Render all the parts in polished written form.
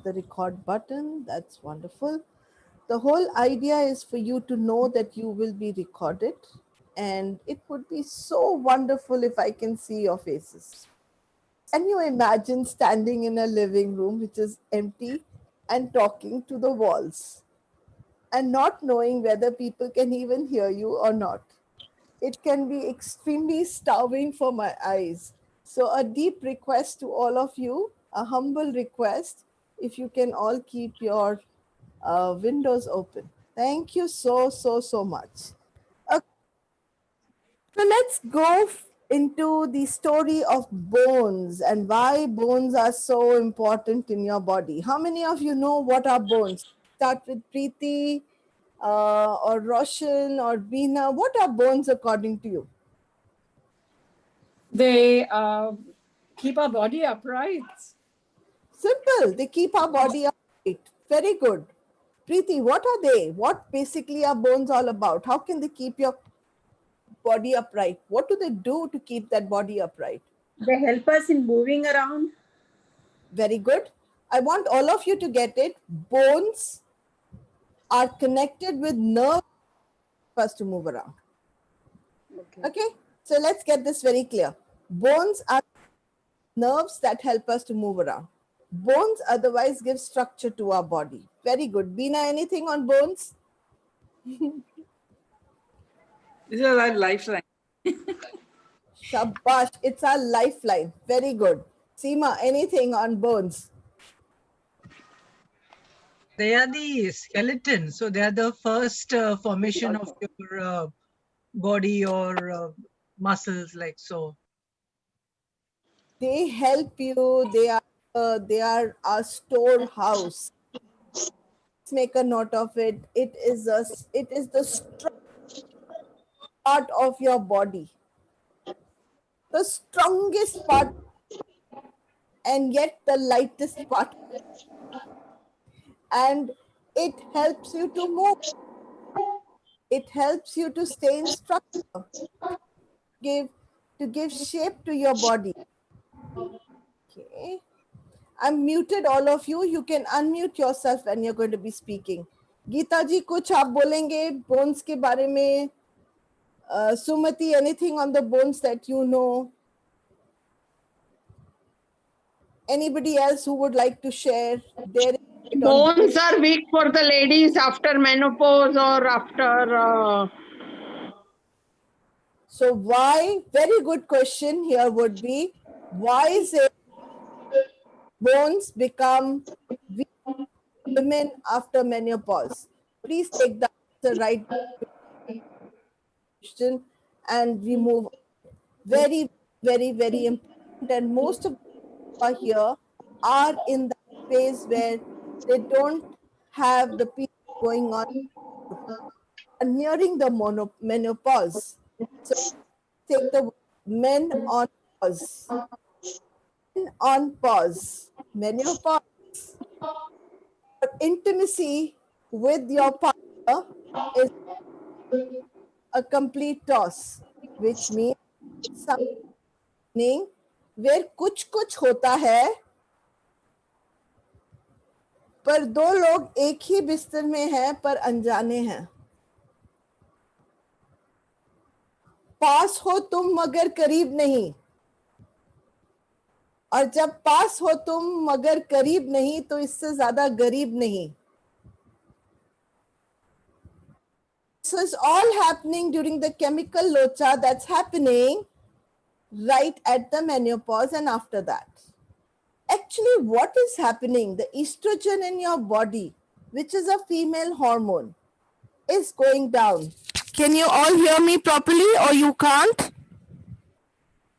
the record button. That's wonderful. The whole idea is for you to know that you will be recorded, and it would be so wonderful if I can see your faces. Can you imagine standing in a living room which is empty and talking to the walls and not knowing whether people can even hear you or not? It can be extremely starving for my eyes. So, a deep request to all of you, a humble request, if you can all keep your windows open. Thank you so much. Okay, so let's go into the story of bones and why bones are so important in your body. How many of you know what are bones? Start with Preeti or Roshan or Beena. What are bones according to you? They keep our body upright. Simple. They keep our body upright. Very good. Preeti, what are they? What basically are bones all about? How can they keep your body upright? What do they do to keep that body upright? They help us in moving around. Very good. I want all of you to get it. Bones are connected with nerves for us to move around. Okay? So let's get this very clear. Bones are nerves that help us to move around. Bones otherwise give structure to our body. Very good. Beena, anything on bones? This is our lifeline. Shabash, it's our lifeline. Very good. Seema, anything on bones? They are the skeleton. So they are the first formation of your body or muscles, like so. They help you. They are our storehouse. Let's make a note of it. It is the strong part of your body, the strongest part, and yet the lightest part. And it helps you to move. It helps you to stay in structure, to give shape to your body. Okay. I'm muted all of you. You can unmute yourself when you're going to be speaking. Geeta ji, kuch aap bolenge bones ke bare mein? Sumati, anything on the bones that you know? Anybody else who would like to share their Bones are weak for the ladies after menopause or after. So why? Very good question here would be, why is it bones become weak in women after menopause? Please take the answer right question and we move on. Very important, and most of are here are in the phase where they don't have the period going on, nearing the menopause. So take the men on pause. Men on pause. Menopause. Intimacy with your partner is a complete toss, which means something where कुछ होता है पर दो लोग एक ही बिस्तर में हैं पर अनजाने हैं. पास हो तुम मगर करीब नहीं, और जब पास हो तुम मगर करीब नहीं तो इससे ज्यादा गरीब नहीं. This is all happening during the chemical locha that's happening right at the menopause and after that. Actually, what is happening? The estrogen in your body, which is a female hormone, is going down. Can you all hear me properly or you can't?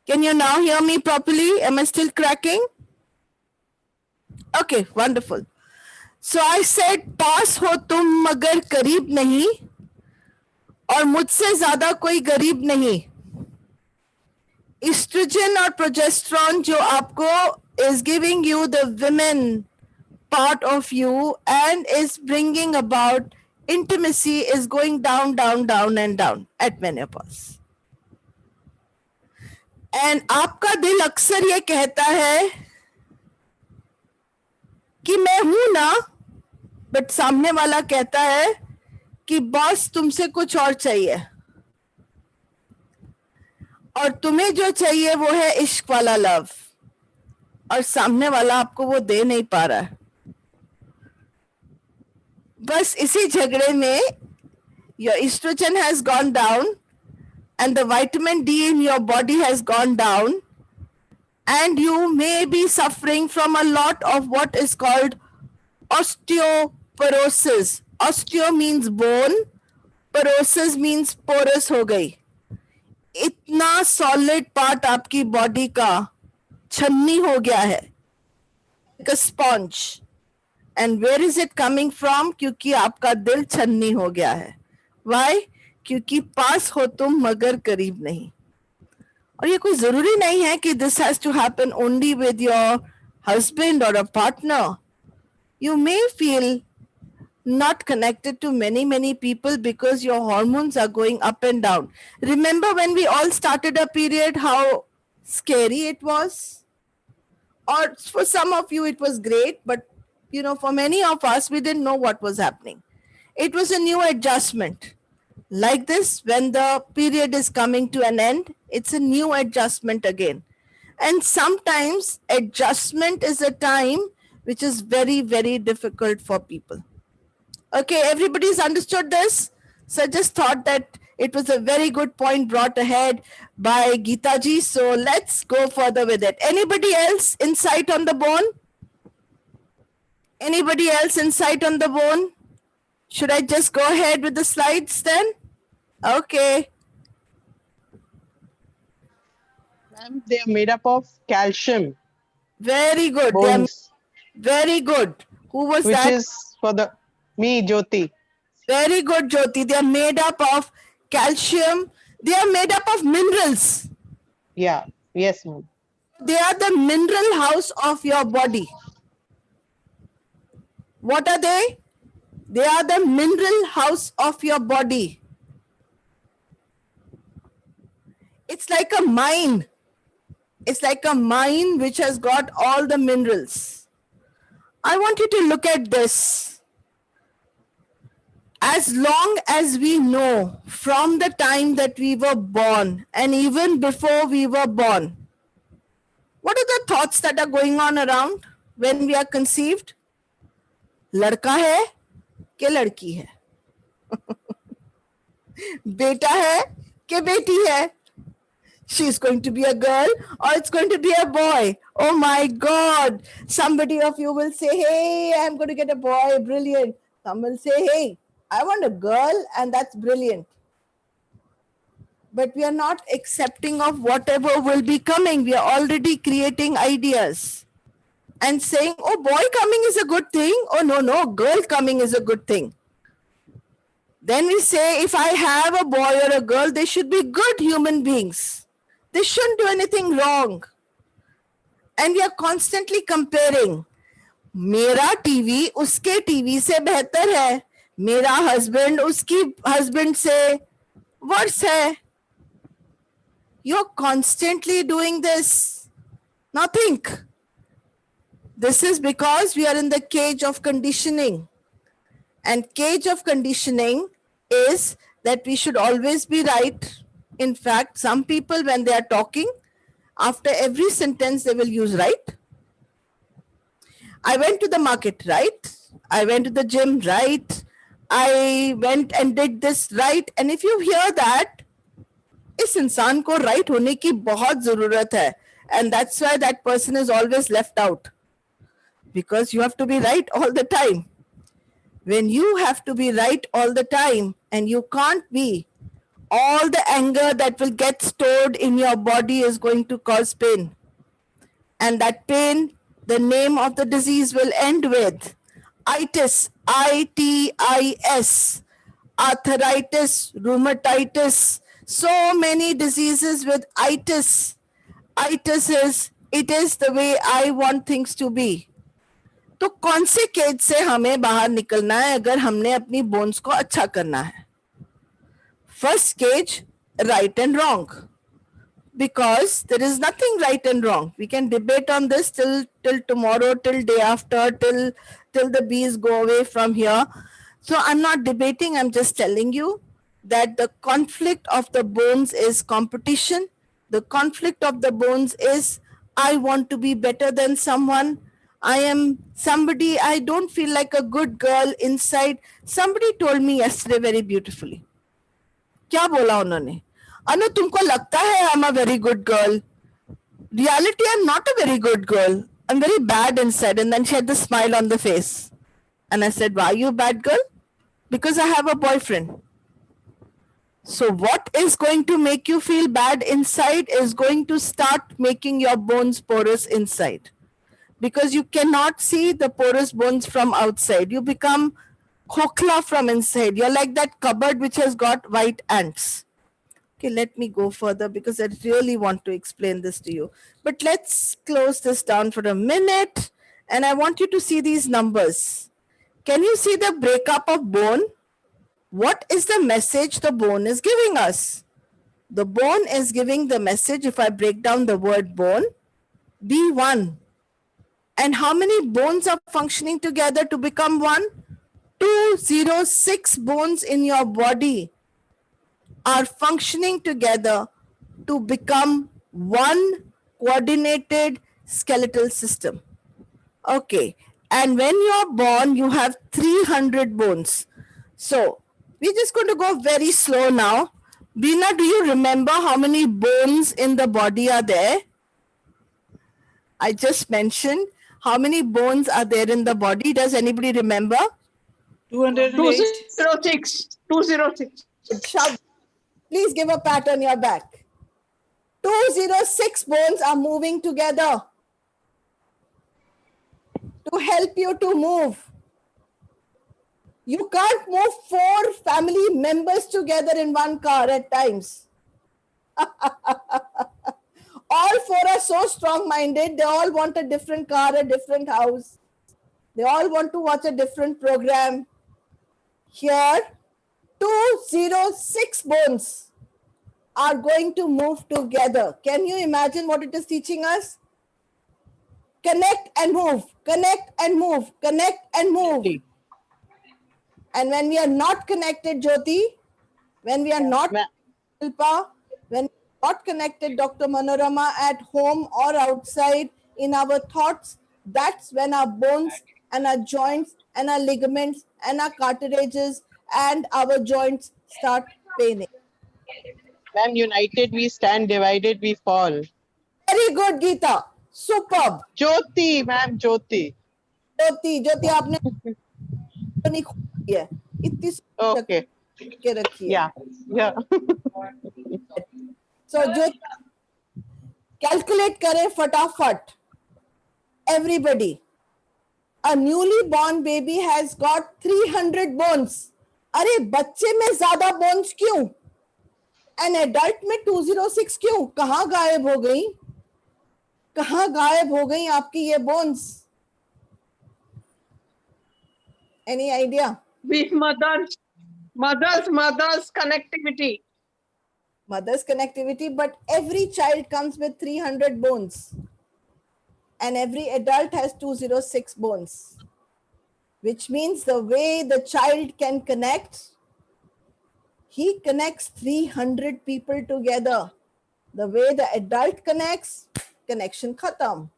Can you now hear me properly? Am I still cracking? Okay, wonderful. So I said, पास हो तुम मगर करीब नहीं और मुझसे ज्यादा कोई गरीब नहीं. Estrogen or progesterone जो आपको is giving you the women part of you and is bringing about intimacy is going down and down at menopause. And आपका दिल अक्सर ये कहता है कि मैं हूं ना, बट सामने वाला कहता है कि बॉस तुमसे कुछ और चाहिए, और तुम्हें जो चाहिए वो है इश्क वाला लव, और सामने वाला आपको वो दे नहीं पा रहा है। बस इसी झगड़े में your estrogen has gone down and the vitamin D in your body has gone down, and you may be suffering from a lot of what is called osteoporosis. Osteo means bone, porosis means porous हो गई। इतना solid part आपकी body का छन्नी हो गया है, like a sponge. And where is it coming from? क्योंकि आपका दिल छन्नी हो गया है। Why? क्योंकि पास हो तुम मगर करीब नहीं। और ये कोई जरूरी नहीं है कि this has to happen only with your husband or a partner. You may feel not connected to many people because your hormones are going up and down. Remember when we all started a period, how scary it was? Or for some of you it was great, but you know, for many of us, we didn't know what was happening. It was a new adjustment. Like this, when the period is coming to an end, it's a new adjustment again. And sometimes adjustment is a time which is very difficult for people. Okay, everybody's understood this? So I just thought that it was a very good point brought ahead by Geeta ji. So let's go further with it. Anybody else insight on the bone? Anybody else insight on the bone? Should I just go ahead with the slides then? Okay. Ma'am, they are made up of calcium Very good. They are bones, very good. Who was which that? is for the me, Jyoti. Very good, Jyoti. They are made up of calcium. They are made up of minerals. Yeah, yes, ma'am. They are the mineral house of your body. What are they? They are the mineral house of your body. It's like a mine. It's like a mine which has got all the minerals. I want you to look at this. As long as we know from the time that we were born and even before we were born, what are the thoughts that are going on around when we are conceived? लड़का है कि लड़की है? बेटा है कि बेटी है? She's going to be a girl or it's going to be a boy. Oh my God. Somebody of you will say, hey, I'm going to get a boy. Brilliant. Some will say, hey, I want a girl, and that's brilliant. But we are not accepting of whatever will be coming. We are already creating ideas and saying, oh, boy coming is a good thing. Oh, no, girl coming is a good thing. Then we say, if I have a boy or a girl, they should be good human beings. They shouldn't do anything wrong. And we are constantly comparing. मेरा TV उसके TV से बेहतर है, मेरा husband उसकी husband से verse है. You're constantly doing this. Now think. This is because we are in the cage of conditioning. And cage of conditioning is that we should always be right. In fact, some people, when they are talking, after every sentence, they will use right. I went to the market, right? I went to the gym, right? I went and did this, right? And if you hear that, इस इंसान को right होने की बहुत जरूरत है. And that's why that person is always left out. Because you have to be right all the time. When you have to be right all the time and you can't be, all the anger that will get stored in your body is going to cause pain. And that pain, the name of the disease will end with itis, I-T-I-S, arthritis, rheumatitis, so many diseases with itis. Itis is, it is the way I want things to be. तो कौन से cage से हमें बाहर निकलना है अगर हमने अपनी बोन्स को अच्छा करना है? First case, right and wrong. because there is nothing right and wrong. We can debate on this till tomorrow, till day after, till the bees go away from here. So I'm not debating, I'm just telling you that the conflict of the bones is competition. The conflict of the bones is I want to be better than someone. I am somebody, I don't feel like a good girl inside. Somebody told me yesterday very beautifully. क्या बोला उन्होंने? अनु तुमको लगता है I am a very good girl. Reality, I'm not a very good girl. I'm very bad inside. And then she had the smile on the face. And I said, why are you a bad girl? Because I have a boyfriend. So what is going to make you feel bad inside is going to start making your bones porous inside. Because you cannot see the porous bones from outside. You become khokhla from inside. You're like that cupboard which has got white ants. Okay, let me go further because I really want to explain this to you. But let's close this down for a minute. And I want you to see these numbers. Can you see the breakup of bone? What is the message the bone is giving us? The bone is giving the message, if I break down the word bone, be one. And how many bones are functioning together to become one? 206 bones in your body are functioning together to become one coordinated skeletal system. Okay, and when you're born, you have 300 bones. So we're just going to go very slow now. Beena, do you remember how many bones in the body are there? I just mentioned how many bones are there in the body. Does anybody remember? 208. 206. 206. Shout. Please give a pat on your back. 206 bones are moving together to help you to move. You can't move 4 family members together in one car at times. All 4 are so strong-minded. They all want a different car, a different house. They all want to watch a different program. Here, 206 bones are going to move together. Can you imagine what it is teaching us? Connect and move, connect and move, connect and move. And when we are not connected, Jyoti, when we are not Shilpa, when we are not connected, Dr. Manorama, at home or outside in our thoughts, that's when our bones and our joints and our ligaments and our cartilages and our joints start paining. Ma'am, united we stand, divided we fall. Very good, Geeta. Superb. Jyoti, ma'am, Jyoti. ज्योति आपने नहीं खोली है इतनी Okay. के रखी है Yeah. Yeah. so ज्योति calculate करें फटाफट everybody a newly born baby has got 300 bones अरे बच्चे में ज्यादा bones क्यों an adult में 206 क्यों कहाँ गायब हो गई आपकी ये bones any idea With mother's connectivity. Mother's connectivity, but every child comes with 300 bones and every adult has 206 bones, which means the way the child can connect, he connects 300 people together. The way the adult connects, connection khatam.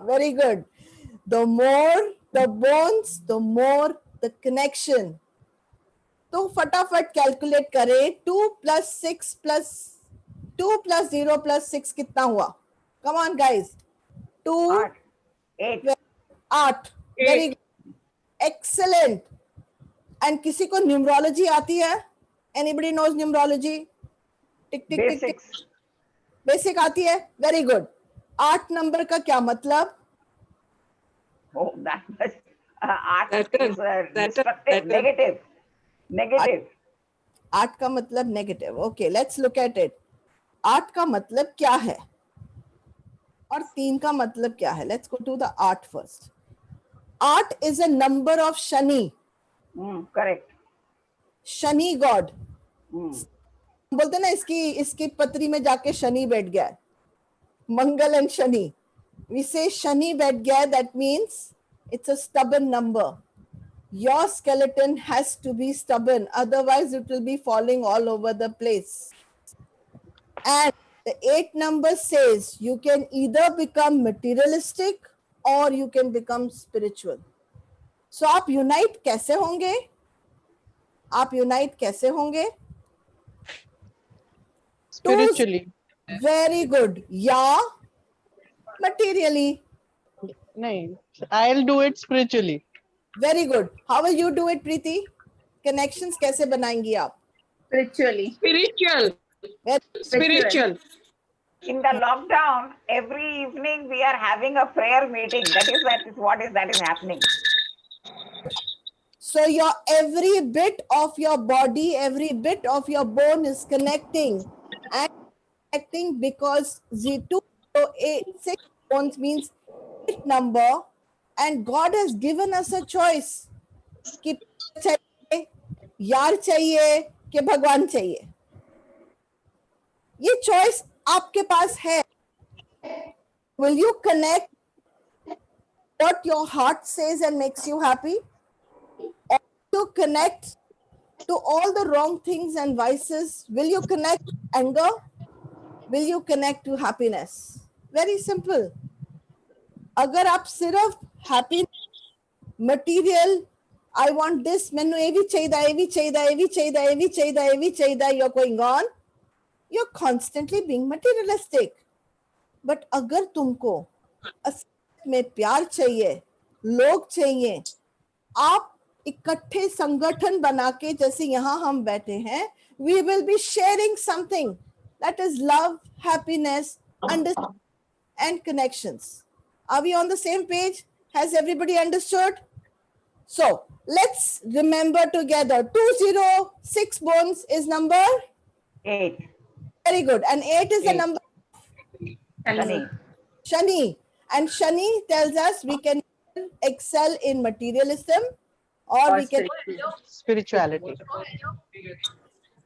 Very good. The more the bones, the more the connection. तो फटाफट calculate करें 2 plus 6 plus 2 plus 0 plus 6 कितना हुआ come on guys 2 8 very good excellent and किसी को numerology आती है anybody knows numerology टिक टिक टिक टिक basic आती है very good 8 नंबर का क्या मतलब Oh, that much. Art is destructive, negative. 8 का मतलब negative okay let's look at it 8 का मतलब क्या है और 3 का मतलब क्या है let's go to the 8 first 8 is a number of Shani Correct. Shani God बोलते ना इसकी पत्री में जाके शनि बैठ गया है. Mangal and Shani. We say Shani बैठ गया. That means it's a stubborn number. Your skeleton has to be stubborn, otherwise it will be falling all over the place. And the 8 number says you can either become materialistic or you can become spiritual. So आप unite कैसे होंगे? आप unite कैसे होंगे? Spiritually. Very good. Yeah, materially. No, I'll do it spiritually. Very good. How will you do it, Preeti? Connections कैसे बनाएंगी आप? Spiritually. Spiritual. Spiritual. In the lockdown, every evening we are having a prayer meeting. That is happening. So your every bit of your body, every bit of your bone is connecting and connecting because Z286 bones means 8 number, and God has given us a choice कि चाहिए, यार चाहिए कि भगवान चाहिए. ये choice आपके पास है. Will you connect what your heart says and makes you happy? Or to connect to all the wrong things and vices? Will you connect to anger? Will you connect to happiness? Very simple. अगर आप सिर्फ happy, material, I want this, मैंने ये भी चाहिए, ये भी चाहिए, ये भी चाहिए, ये भी चाहिए, ये भी चाहिए, you're going on, you're constantly being materialistic. But अगर तुमको असल में प्यार चाहिए, लोग चाहिए, आप इकट्ठे संगठन बना के जैसे यहाँ हम बैठे हैं, we will be sharing something that is love, happiness, understanding and connections. Are we on the same page? Has everybody understood? So let's remember together. 206 bones is number 8. very good, and 8 is the number Shani. Shani, and Shani tells us we can excel in materialism or we can. Spirituality.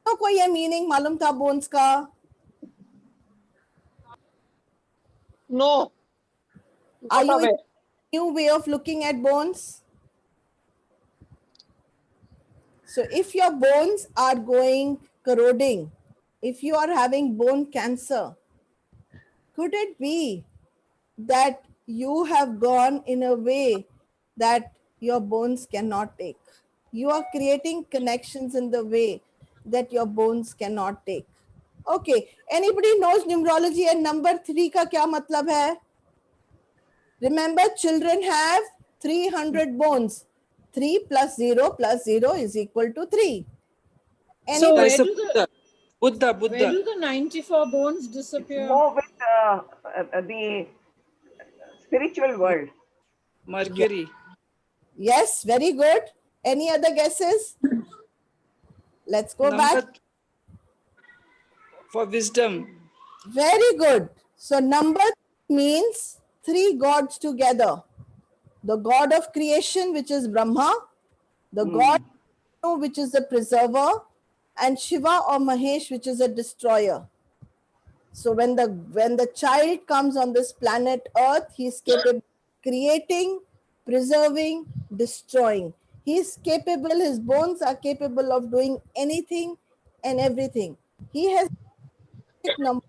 तो कोई ये meaning मालूम था bones का? No. Are you away. in a new way of looking at bones? So if your bones are going corroding, if you are having bone cancer, could it be that you have gone in a way that your bones cannot take? You are creating connections in the way that your bones cannot take. Okay, anybody knows numerology and number 3 का क्या मतलब है? Remember, children have 300 bones. 3 plus 0 is equal to 3. So Anybody? where do the Buddha. where do the 94 bones disappear? Go with the spiritual world. Mercury. Yes, very good. Any other guesses? Let's go back. Number for wisdom. Very good. So number means 3 gods together. The god of creation, which is Brahma, the god which is the preserver, and Shiva or Mahesh, which is a destroyer. So when the child comes on this planet Earth, he is capable of creating, preserving, destroying. He is capable, his bones are capable of doing anything and everything. He has a number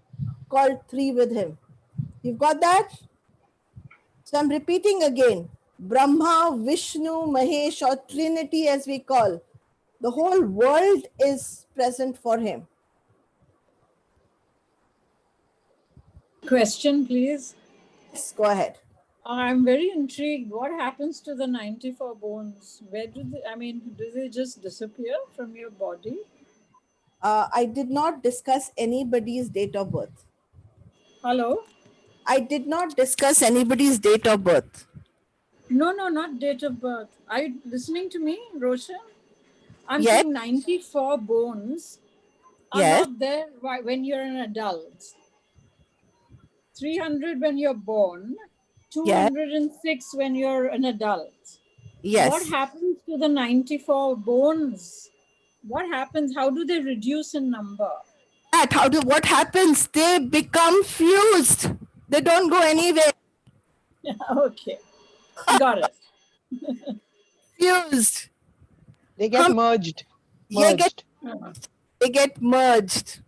called 3 with him. You've got that? So I'm repeating again. Brahma, Vishnu, Mahesh, or Trinity as we call. The whole world is present for him. Question, please. Yes, go ahead. I'm very intrigued. What happens to the 94 bones? Where do they just disappear from your body? I did not discuss anybody's date of birth. Hello? I did not discuss anybody's date of birth. No, not date of birth. Are you listening to me, Roshan? I'm Yes. saying 94 bones are Yes. not there when you're an adult. 300 when you're born, 206 when you're an adult. Yes. What happens to the 94 bones? What happens? How do they reduce in number? that, what happens? They become fused. They don't go anywhere. Okay. Got it. Fused. They get merged. Yeah, Merged. they get merged.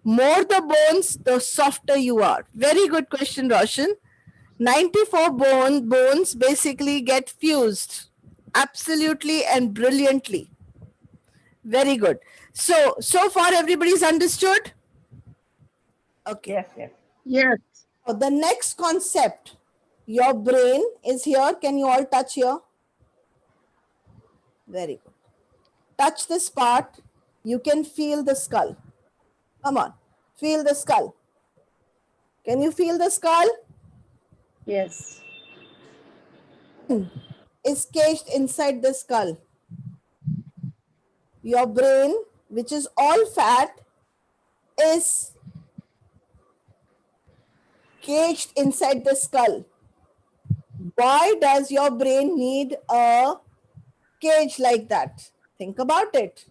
More the bones, the softer you are. Very good question, Roshan. 94 bones basically get fused absolutely and brilliantly. Very good. So far everybody's understood? Okay. Yes, yes. Yes. So the next concept, your brain is here. Can you all touch here? Very good. Touch this part. You can feel the skull. Come on, feel the skull. Can you feel the skull? Yes. Is caged inside the skull. Your brain, which is all fat, is caged inside the skull. Why does your brain need a cage like that? Think about it.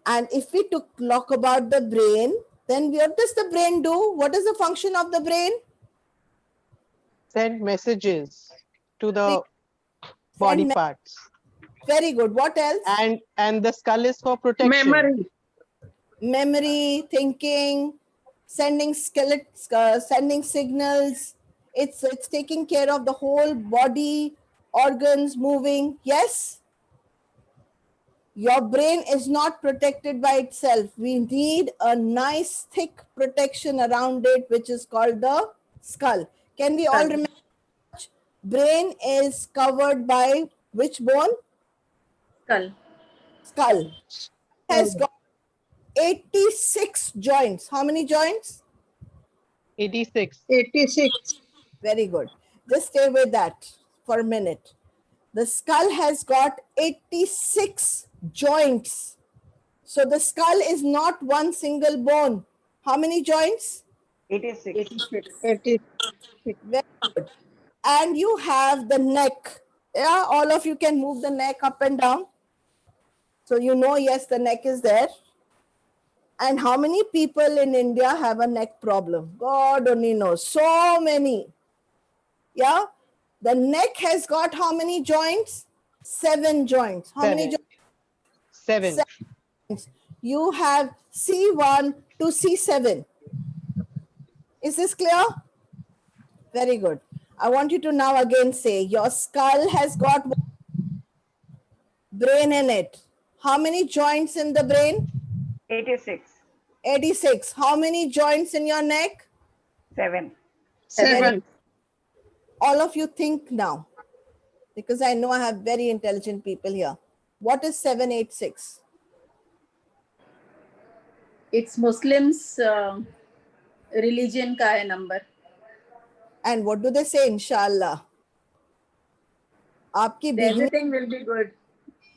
And if we talk about the brain, then what does the brain do? What is the function of the brain? Send messages to the body me- parts. Very good. What else? And the skull is for protection. Memory. Memory, thinking, sending sending signals. It's taking care of the whole body, organs moving. Yes? Your brain is not protected by itself. We need a nice thick protection around it, which is called the skull. Can we all remember? Brain is covered by which bone? Skull. Skull. Has got 86 joints. How many joints? 86. 86. Very good. Just stay with that for a minute. The skull has got 86 joints. So the skull is not one single bone. How many joints? 86. 86. 86. Very good. And you have the neck. Yeah, all of you can move the neck up and down. So you know, yes, the neck is there. And how many people in India have a neck problem? God only knows. So many. Yeah. The neck has got how many joints? 7 joints. How many joints? 7. You have C1 to C7. Is this clear? Very good. I want you to now again say, your skull has got brain in it. How many joints in the brain? 86. 86. How many joints in your neck? 7. 7. All of you think now, because I know I have very intelligent people here. What is 786? It's Muslims religion ka hai number. And what do they say? Inshallah. Aapki bihni, Everything will be good.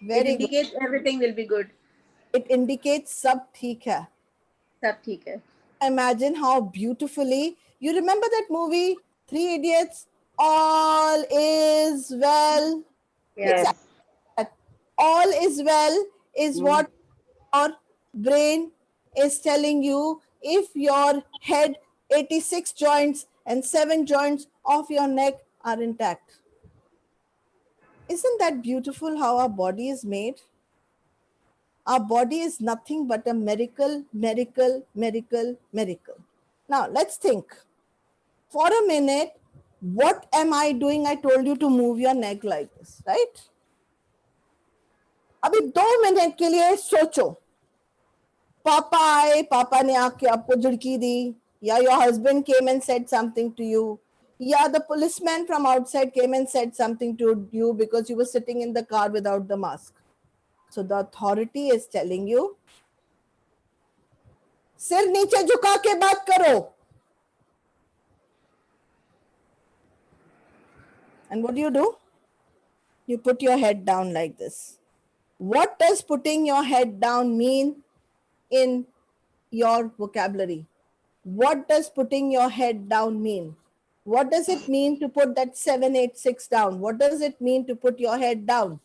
It very good. indicates everything will be good. It indicates sab theek hai. Sab theek hai. Imagine how beautifully, you remember that movie, 3 Idiots? All is well. Yes. All is well is what your brain is telling you. If your head, 86 joints and 7 joints of your neck are intact. Isn't that beautiful how our body is made? Our body is nothing but a miracle, miracle, miracle, miracle. Now let's think. For a minute, what am I doing? I told you to move your neck like this, right? अभी 2 minute के लिए सोचो. पापा आए, पापा ने आके आपको झुड़की दी, या your husband came and said something to you, या the policeman from outside came and said something to you because you were sitting in the car without the mask. So the authority is telling you, सिर नीचे झुका के बात करो. And what do? You put your head down like this. What does putting your head down mean in your vocabulary? What does putting your head down mean? What does it mean to put that 786 down? What does it mean to put your head down?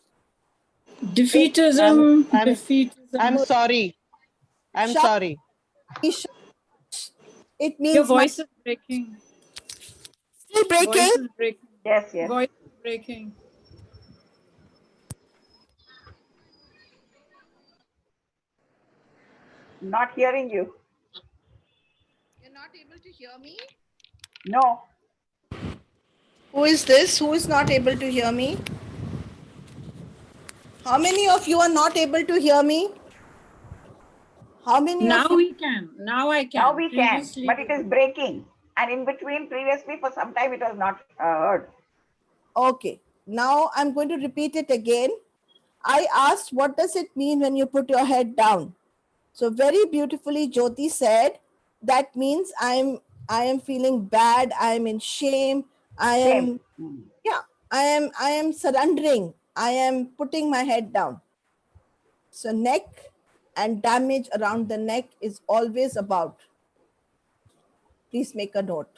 Defeatism. I'm Defeatism. sorry. I'm Shut- sorry. It Your means voice is breaking. still breaking. Voice is breaking. Yes, yes. Voice is breaking. Not hearing you. You're not able to hear me? No. Who is this? Who is not able to hear me? How many of you are not able to hear me? How many Now of you? we can. Now I can. Now we can, Previously but it is breaking. And in between, previously, for some time, it was not heard. Okay, now I'm going to repeat it again. I asked, what does it mean when you put your head down? So very beautifully, Jyoti said, that means I am feeling bad. I am in shame. I am, Same. yeah, I am surrendering. I am putting my head down. So neck and damage around the neck is always about, please make a note.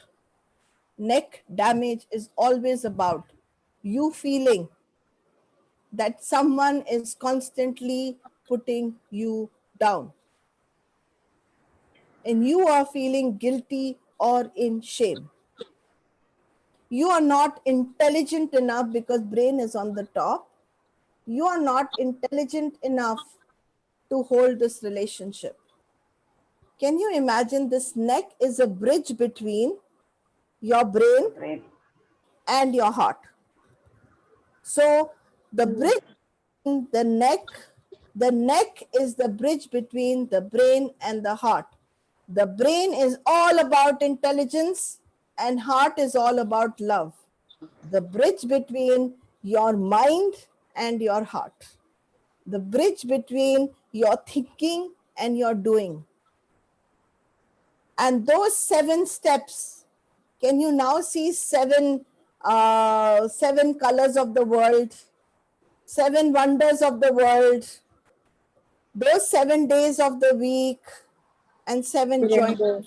Neck damage is always about you feeling that someone is constantly putting you down. And you are feeling guilty or in shame. You are not intelligent enough because brain is on the top. You are not intelligent enough to hold this relationship. Can you imagine this neck is a bridge between your brain Brain. and your heart? So the bridge, the neck is the bridge between the brain and the heart. The brain is all about intelligence and heart is all about love. The bridge between your mind and your heart. The bridge between your thinking and your doing. And those 7 steps, can you now see 7 colors of the world, 7 wonders of the world, those 7 days of the week, and 7 joy. Rainbow.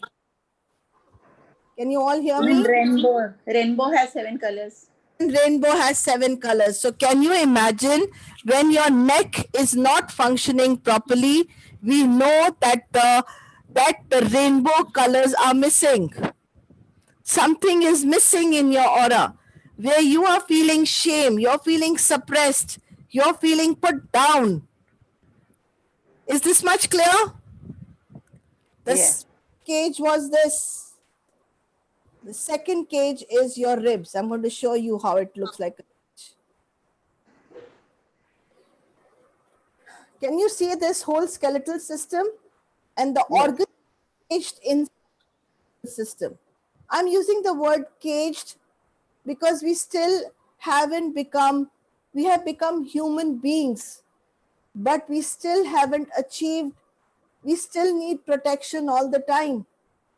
Can you all hear Even me? rainbow. Rainbow has 7 colors. Rainbow has 7 colors. So can you imagine when your neck is not functioning properly, we know that the rainbow colors are missing. Something is missing in your aura where you are feeling shame, you're feeling suppressed, you're feeling put down. Is this much clear? This cage was this. The second cage is your ribs. I'm going to show you how it looks like. Can you see this whole skeletal system and the organ caged in the system? I'm using the word caged because we still haven't become, we have become human beings, but we still haven't achieved, we still need protection all the time.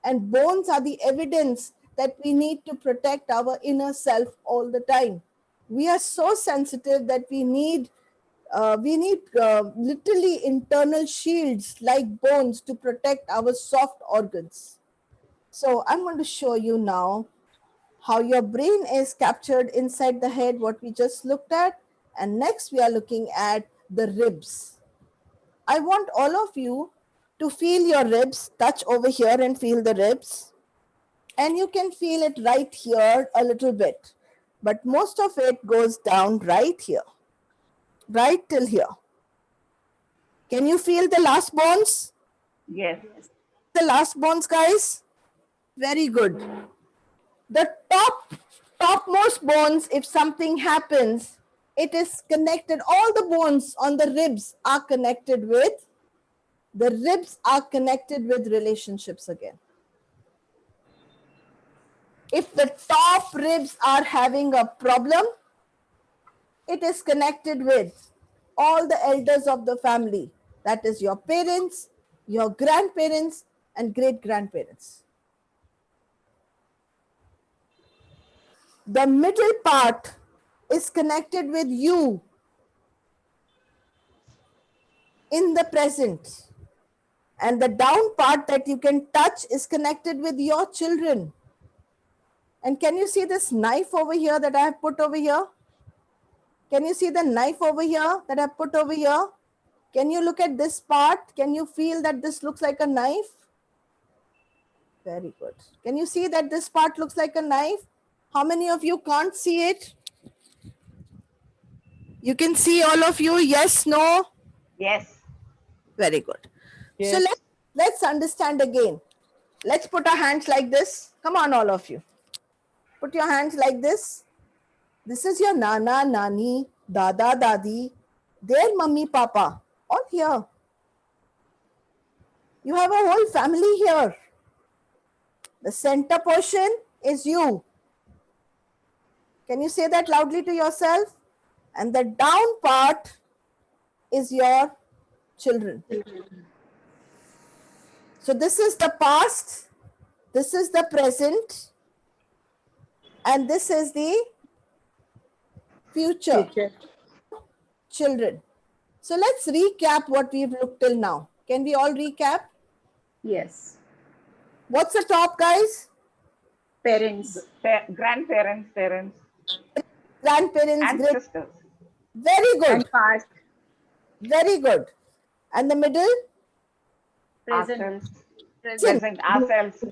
And bones are the evidence that we need to protect our inner self all the time. We are so sensitive that we need literally internal shields like bones to protect our soft organs. So I'm going to show you now how your brain is captured inside the head, what we just looked at. And next we are looking at the ribs. I want all of you to feel your ribs, touch over here and feel the ribs. And you can feel it right here a little bit, but most of it goes down right here, right till here. Can you feel the last bones? Yes. The last bones, guys? Very good. The topmost bones, if something happens, it is connected. All the bones on the ribs are connected with, relationships again. If the top ribs are having a problem, it is connected with all the elders of the family. That is your parents, your grandparents, and great-grandparents. The middle part is connected with you in the present. And the down part that you can touch is connected with your children. And can you see this knife over here that I have put over here? Can you see the knife over here that I have put over here? Can you look at this part? Can you feel that this looks like a knife? Very good. Can you see that this part looks like a knife? How many of you can't see it? You can see, all of you? Yes, no? Yes. Very good. So Yes. let's understand again. Let's put our hands like this. Come on, all of you. Put your hands like this. This is your Nana, Nani, Dada, Dadi, their mummy, Papa, all here. You have a whole family here. The center portion is you. Can you say that loudly to yourself? And the down part is your children. So this is the past, this is the present, and this is the future. Children. So let's recap what we've looked till now. Can we all recap? Yes. What's the top, guys? Parents. Grandparents, parents, Grandparents, great. ancestors, Very good. And past. Very good. And the middle? Present. ourselves, Present. present, ourselves,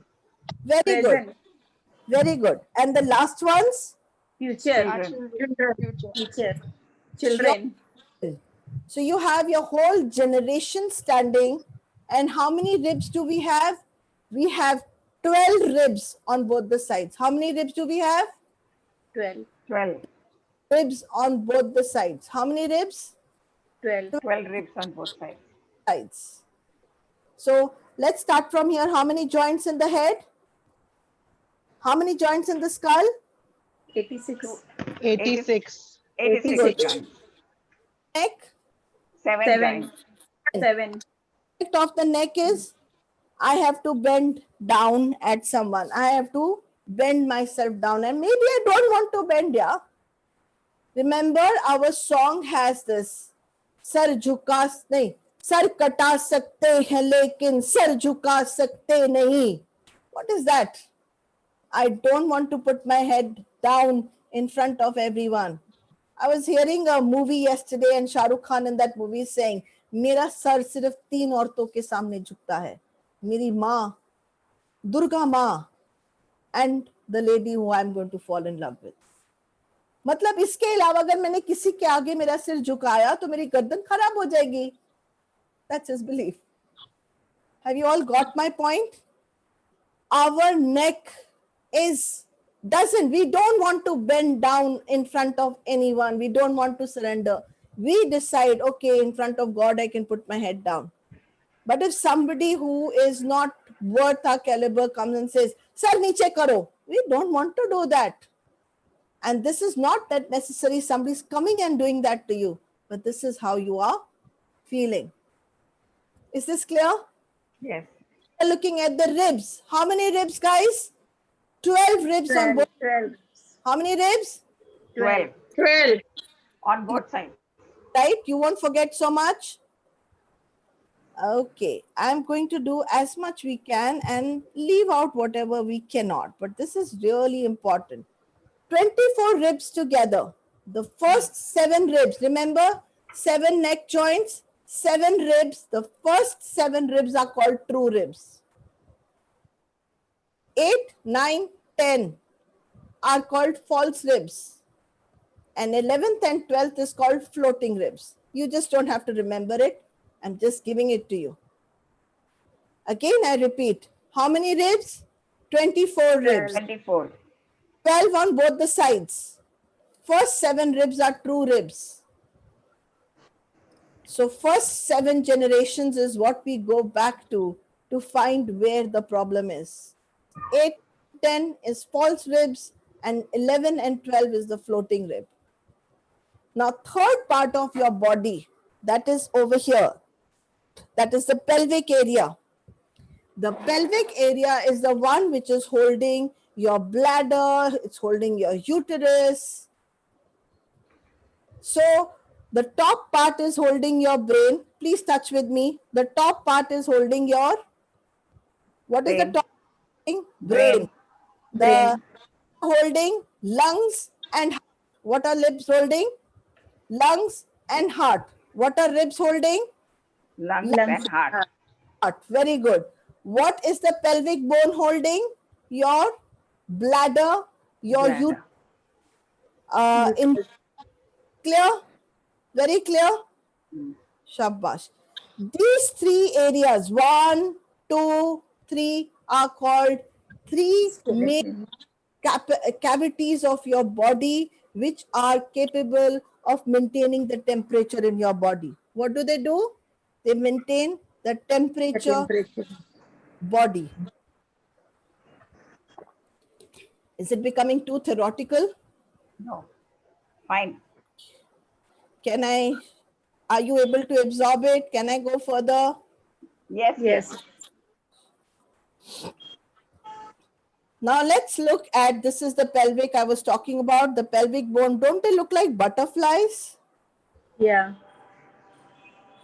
Very good. Present. Very good. And the last ones? Future. children, Future. Children. So you have your whole generation standing. And how many ribs do we have? We have 12 ribs on both the sides. How many ribs do we have? 12. 12, Ribs on both the sides. How many ribs? 12. 12 ribs on both sides. Sides. So let's start from here. How many joints in the head? How many joints in the skull? 86. 86. 86 Good. joints, Neck. 7 7. joints, 7. Effect of the neck is I have to bend down at someone. I have to bend myself down, and maybe I don't want to bend. Yeah. Remember, our song has this. Sar jhuka nahi, sar kata sakte hain, lekin sar jhuka sakte nahi. What is that? I don't want to put my head down in front of everyone. I was hearing a movie yesterday, and Shah Rukh Khan in that movie is saying, मेरा sir सिर्फ 3 औरतों के सामने झुकता है, मेरी माँ, दुर्गा माँ, and the lady who I'm going to fall in love with. मतलब इसके अलावा अगर मैंने किसी के आगे मेरा सिर झुकाया तो मेरी गर्दन खराब हो जाएगी. That's his belief. Have you all got my point? Our neck we don't want to bend down in front of anyone. We don't want to surrender. We decide, okay, in front of God, I can put my head down. But if somebody who is not worth our caliber comes and says, Sir, niche karo, we don't want to do that. And this is not that necessary somebody's coming and doing that to you, but this is how you are feeling. Is this clear? yes, We're looking at the ribs. How many ribs, guys? 12 ribs on 12. both. 12. How many ribs? 12 12. on both sides. Right? You won't forget so much. Okay, I'm going to do as much we can and leave out whatever we cannot. But this is really important. 24 ribs together. The first 7 ribs, remember 7 neck joints, 7 ribs. The first 7 ribs are called true ribs. 8, 9, 10 are called false ribs. And 11th and 12th is called floating ribs. You just don't have to remember it. I'm just giving it to you. Again, I repeat. How many ribs? 24 ribs. 24, 12 on both the sides. First 7 ribs are true ribs. So first 7 generations is what we go back to find where the problem is. 8, 10 is false ribs, and 11 and 12 is the floating rib. Now third part of your body, that is over here. That is the pelvic area. The pelvic area is the one which is holding your bladder, it's holding your uterus. So the top part is holding your brain. Please touch with me. The top part is holding your, what is the Brain. top thing? Brain. The holding lungs and heart. What are lips holding? Lungs and heart. What are ribs holding? lungs Lungs. and heart. Heart. Very good. What is the pelvic bone holding? Your bladder, your Bladder. in clear, very clear. Mm. Shabash. These three areas, 1, 2, 3, are called three main cavities of your body which are capable of maintaining the temperature in your body. What do? They maintain the The temperature temperature. body. Is it becoming too theoretical? No. Fine. Are you able to absorb it? Can I go further? Yes, Yes. Now let's look at, this is the pelvic I was talking about, the pelvic bone. Don't they look like butterflies? Yeah.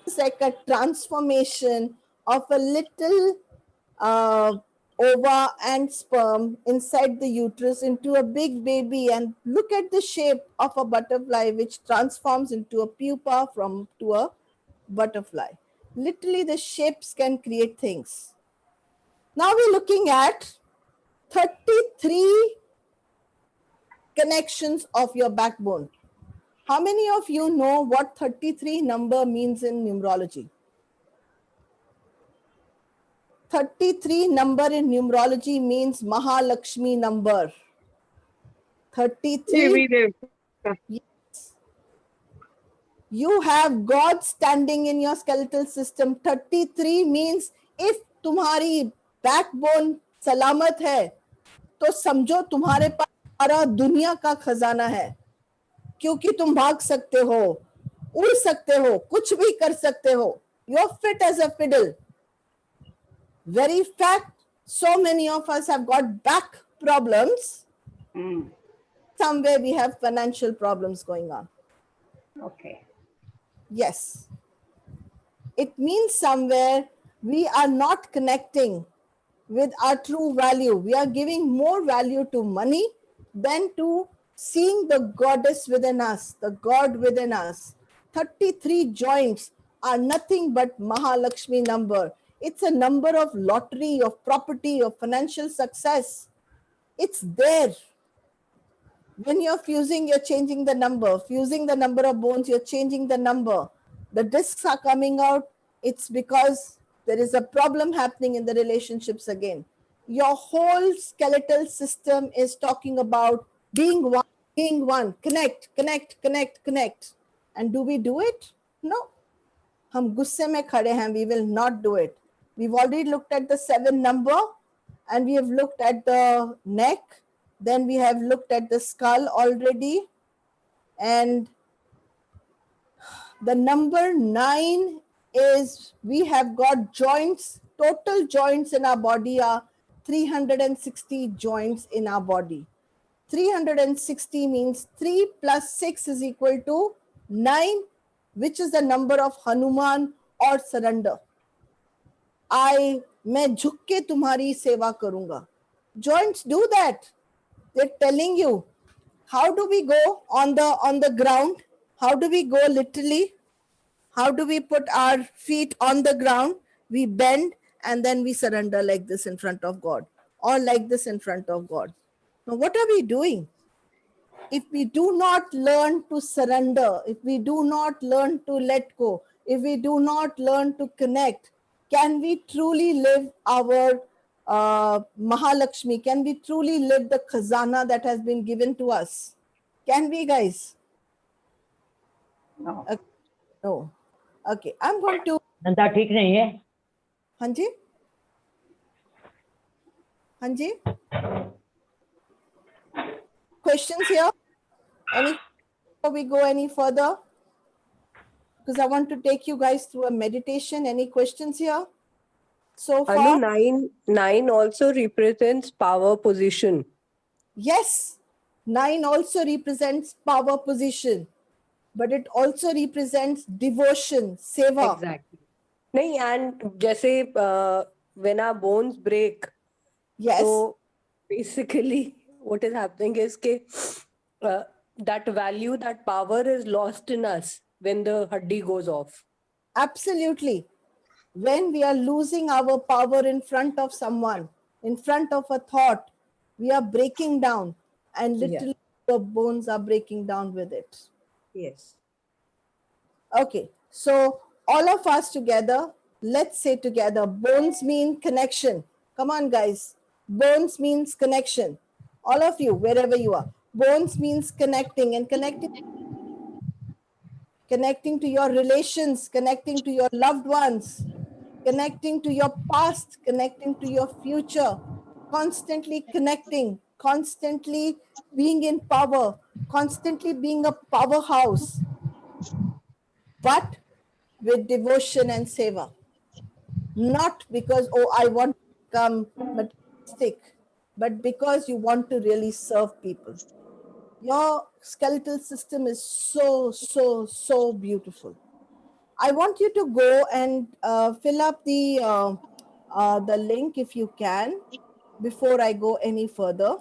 It's like a transformation of a little ova and sperm inside the uterus into a big baby, and look at the shape of a butterfly which transforms into a pupa to a butterfly. Literally the shapes can create things. Now we're looking at 33 connections of your backbone. How many of you know what 33 number means in numerology? 33 number in numerology means Mahalakshmi number. 33, Devi Devta. you have God standing in your skeletal system. 33 means if तुम्हारी backbone सलामत है तो समझो तुम्हारे पास सारा दुनिया का खजाना है, क्योंकि तुम भाग सकते हो, उड़ सकते हो, कुछ भी कर सकते हो. You're fit as a fiddle. Very fact, so many of us have got back problems. Mm. Somewhere we have financial problems going on. Okay. Yes. It means somewhere we are not connecting with our true value. We are giving more value to money than to seeing the goddess within us, the God within us. 33 joints are nothing but Mahalakshmi number. It's a number of lottery, of property, of financial success. It's there. When you're fusing, you're changing the number. Fusing the number of bones, you're changing the number. The discs are coming out. It's because there is a problem happening in the relationships again. Your whole skeletal system is talking about being one, connect, connect, connect, connect. And do we do it? No. हम गुस्से में खड़े हैं. We will not do it. We've already looked at the 7 number, and we have looked at the neck. Then we have looked at the skull already. And the number 9 is, we have got joints, total joints in our body are 360 joints in our body. 360 means 3 plus 6 is equal to 9, which is the number of Hanuman or surrender. मैं झुक के तुम्हारी सेवा करूंगा. Joints do that. They're telling you. How do we go on the ground? How do we go literally? How do we put our feet on the ground? We bend and then we surrender like this in front of God, or like this in front of God. Now, what are we doing? If we do not learn to surrender, if we do not learn to let go, if we do not learn to connect, can we truly live our Mahalakshmi? Can we truly live the khazana that has been given to us? Can we, guys? No. No. Okay, I'm going to. Nanda ठीक नहीं है. हाँ जी. हाँ जी. Questions here? Any before we go any further? Because I want to take you guys through a meditation. Any questions here? So far? Anu, 9 also represents power position. Yes, 9 also represents power position, but it also represents devotion, seva. Exactly. नहीं, and जैसे when our bones break, Yes. so basically what is happening is that value, that power is lost in us when the haddi goes off. Absolutely. When we are losing our power in front of someone, in front of a thought, we are breaking down, and Yeah. literally our bones are breaking down with it. Yes. Okay, so all of us together, let's say together, bones mean connection. Come on, guys. Bones means connection. All of you, wherever you are. Bones means connecting, and connecting to your relations, connecting to your loved ones, connecting to your past, connecting to your future, constantly connecting, constantly being in power, constantly being a powerhouse, but with devotion and seva. Not because, oh, I want to become materialistic, but because you want to really serve people. Your skeletal system is so, so, so beautiful. I want you to go and fill up the link if you can before I go any further.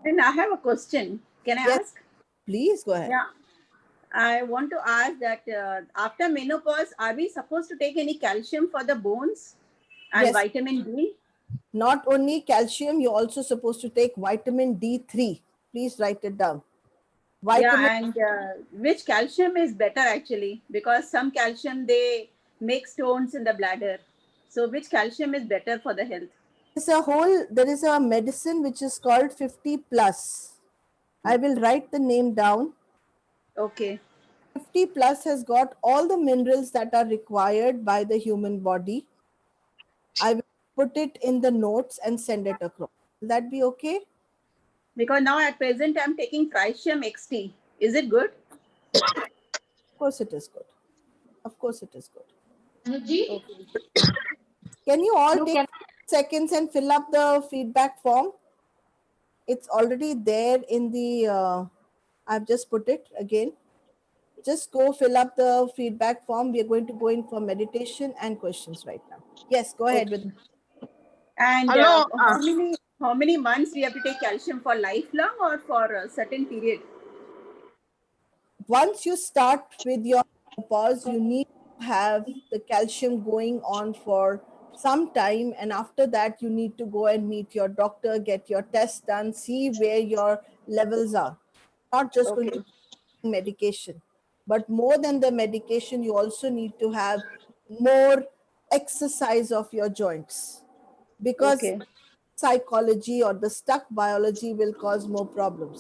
And I have a question. Can I Yes, ask? please go ahead. Yeah. I want to ask that after menopause, are we supposed to take any calcium for the bones and Yes, vitamin D? not only calcium, you're also supposed to take vitamin D3. Please write it down. Vitamin, Yeah, and which calcium is better actually? Because some calcium they make stones in the bladder. So which calcium is better for the health? there is a medicine which is called 50 plus. I will write the name down. Okay. 50 plus has got all the minerals that are required by the human body. I will put it in the notes and send it across. Will that be okay? Because now at present I'm taking Tritium XT. Is it good? Of course it is good. Of course it is good. Okay. Can you all take seconds and fill up the feedback form? It's already there in the, I've just put it again. Just go fill up the feedback form. We are going to go in for meditation and questions right now. Yes, go ahead with. And Hello. how many months we have to take calcium for lifelong or for a certain period? Once you start with your menopause, you need to have the calcium going on for some time, and after that you need to go and meet your doctor, get your tests done, see where your levels are. Not just going to be medication, but more than the medication, you also need to have more exercise of your joints, because Okay. psychology or the stuck biology will cause more problems.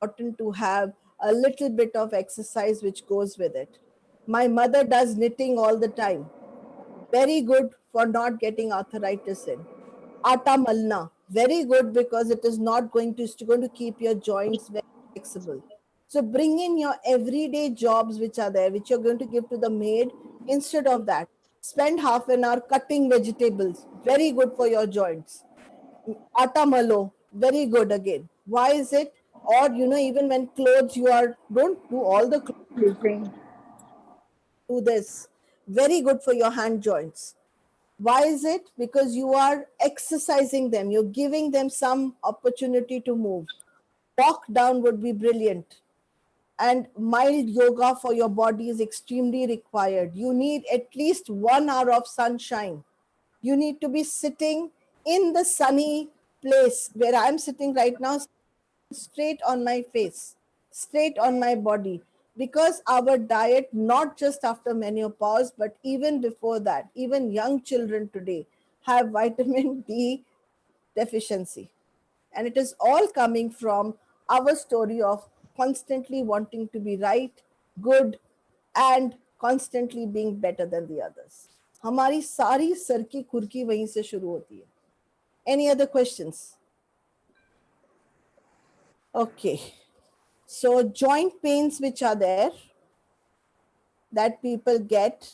Important to have a little bit of exercise which goes with it. My mother does knitting all the time. Very good for not getting arthritis in. Atta malna, very good because it is not going to, it's going to keep your joints very flexible. So bring in your everyday jobs which are there, which you're going to give to the maid. Instead of that, spend half an hour cutting vegetables. Very good for your joints. Atta malo, very good again. Why is it? Or even when clothes, you are don't do all the clothes, do this. Very good for your hand joints. Why is it? Because you are exercising them, you're giving them some opportunity to move. Walk down would be brilliant. And mild yoga for your body is extremely required. You need at least 1 hour of sunshine. You need to be sitting in the sunny place where I'm sitting right now, straight on my face, straight on my body. Because our diet, not just after menopause, but even before that, even young children today have vitamin D deficiency. And it is all coming from our story of constantly wanting to be right, good, and constantly being better than the others. हमारी सारी सरकी खुरकी वहीं से शुरू होती है. Any other questions? Okay. So joint pains which are there that people get,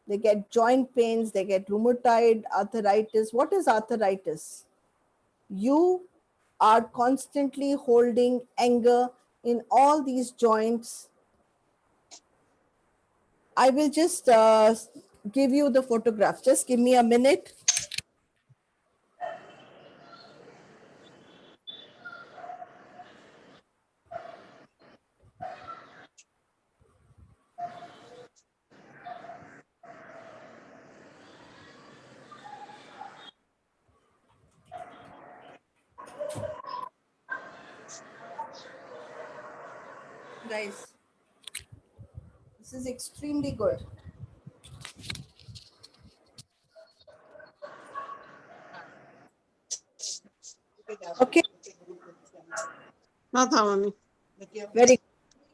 they get joint pains, they get rheumatoid arthritis. What is arthritis? You are constantly holding anger in all these joints. I will just give you the photograph. Just give me a minute. guys. This is extremely good. Okay, No, Mami. very good.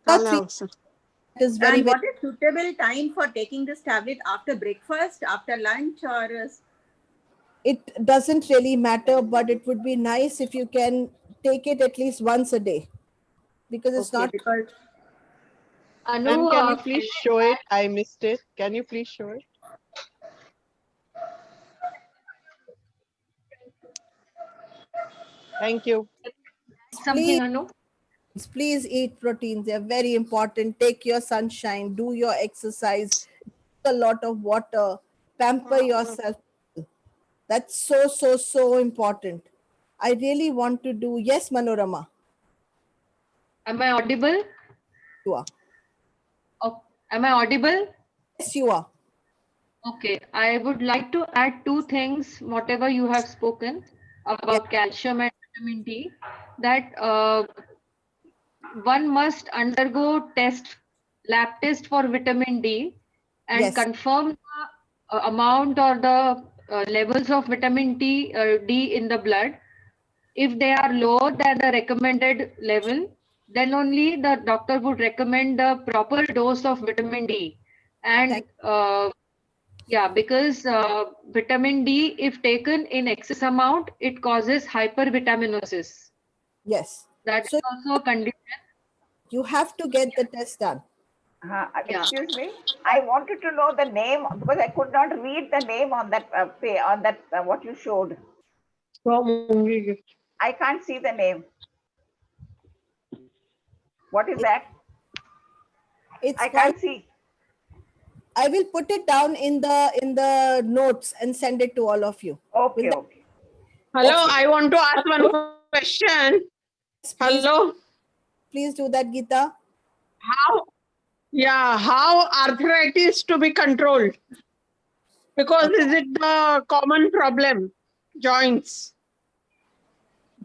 Kala That also. is very, And very. what is suitable time for taking this tablet? After breakfast, after lunch, or It doesn't really matter, but it would be nice if you can take it at least once a day, because it's okay? not. Because Anu, Ma'am, can you please show it? I missed it. Can you please show it? Thank you. something, Anu. Please eat proteins. They're very important. Take your sunshine, do your exercise, drink a lot of water, pamper yourself. That's so, so, so important. I really want to do. Yes, Manorama, Am I audible? you are. Oh, am I audible? Yes, you are. Okay, I would like to add two things, whatever you have spoken about calcium and vitamin D, that one must undergo lab test for vitamin D and Yes. confirm the amount or the levels of vitamin D in the blood. If they are lower than the recommended level, then only the doctor would recommend the proper dose of vitamin D. And yeah, because vitamin D, if taken in excess amount, it causes hypervitaminosis. Yes. That is So also a condition. you have to get the test done. Excuse me. I wanted to know the name because I could not read the name on that what you showed. I can't see the name. What is that? It's I called. can't see. I will put it down in the notes and send it to all of you. Okay, okay. Hello, I want to ask one question. Hello. Please do that, Geeta. How arthritis to be controlled? Because is it the common problem? Joints.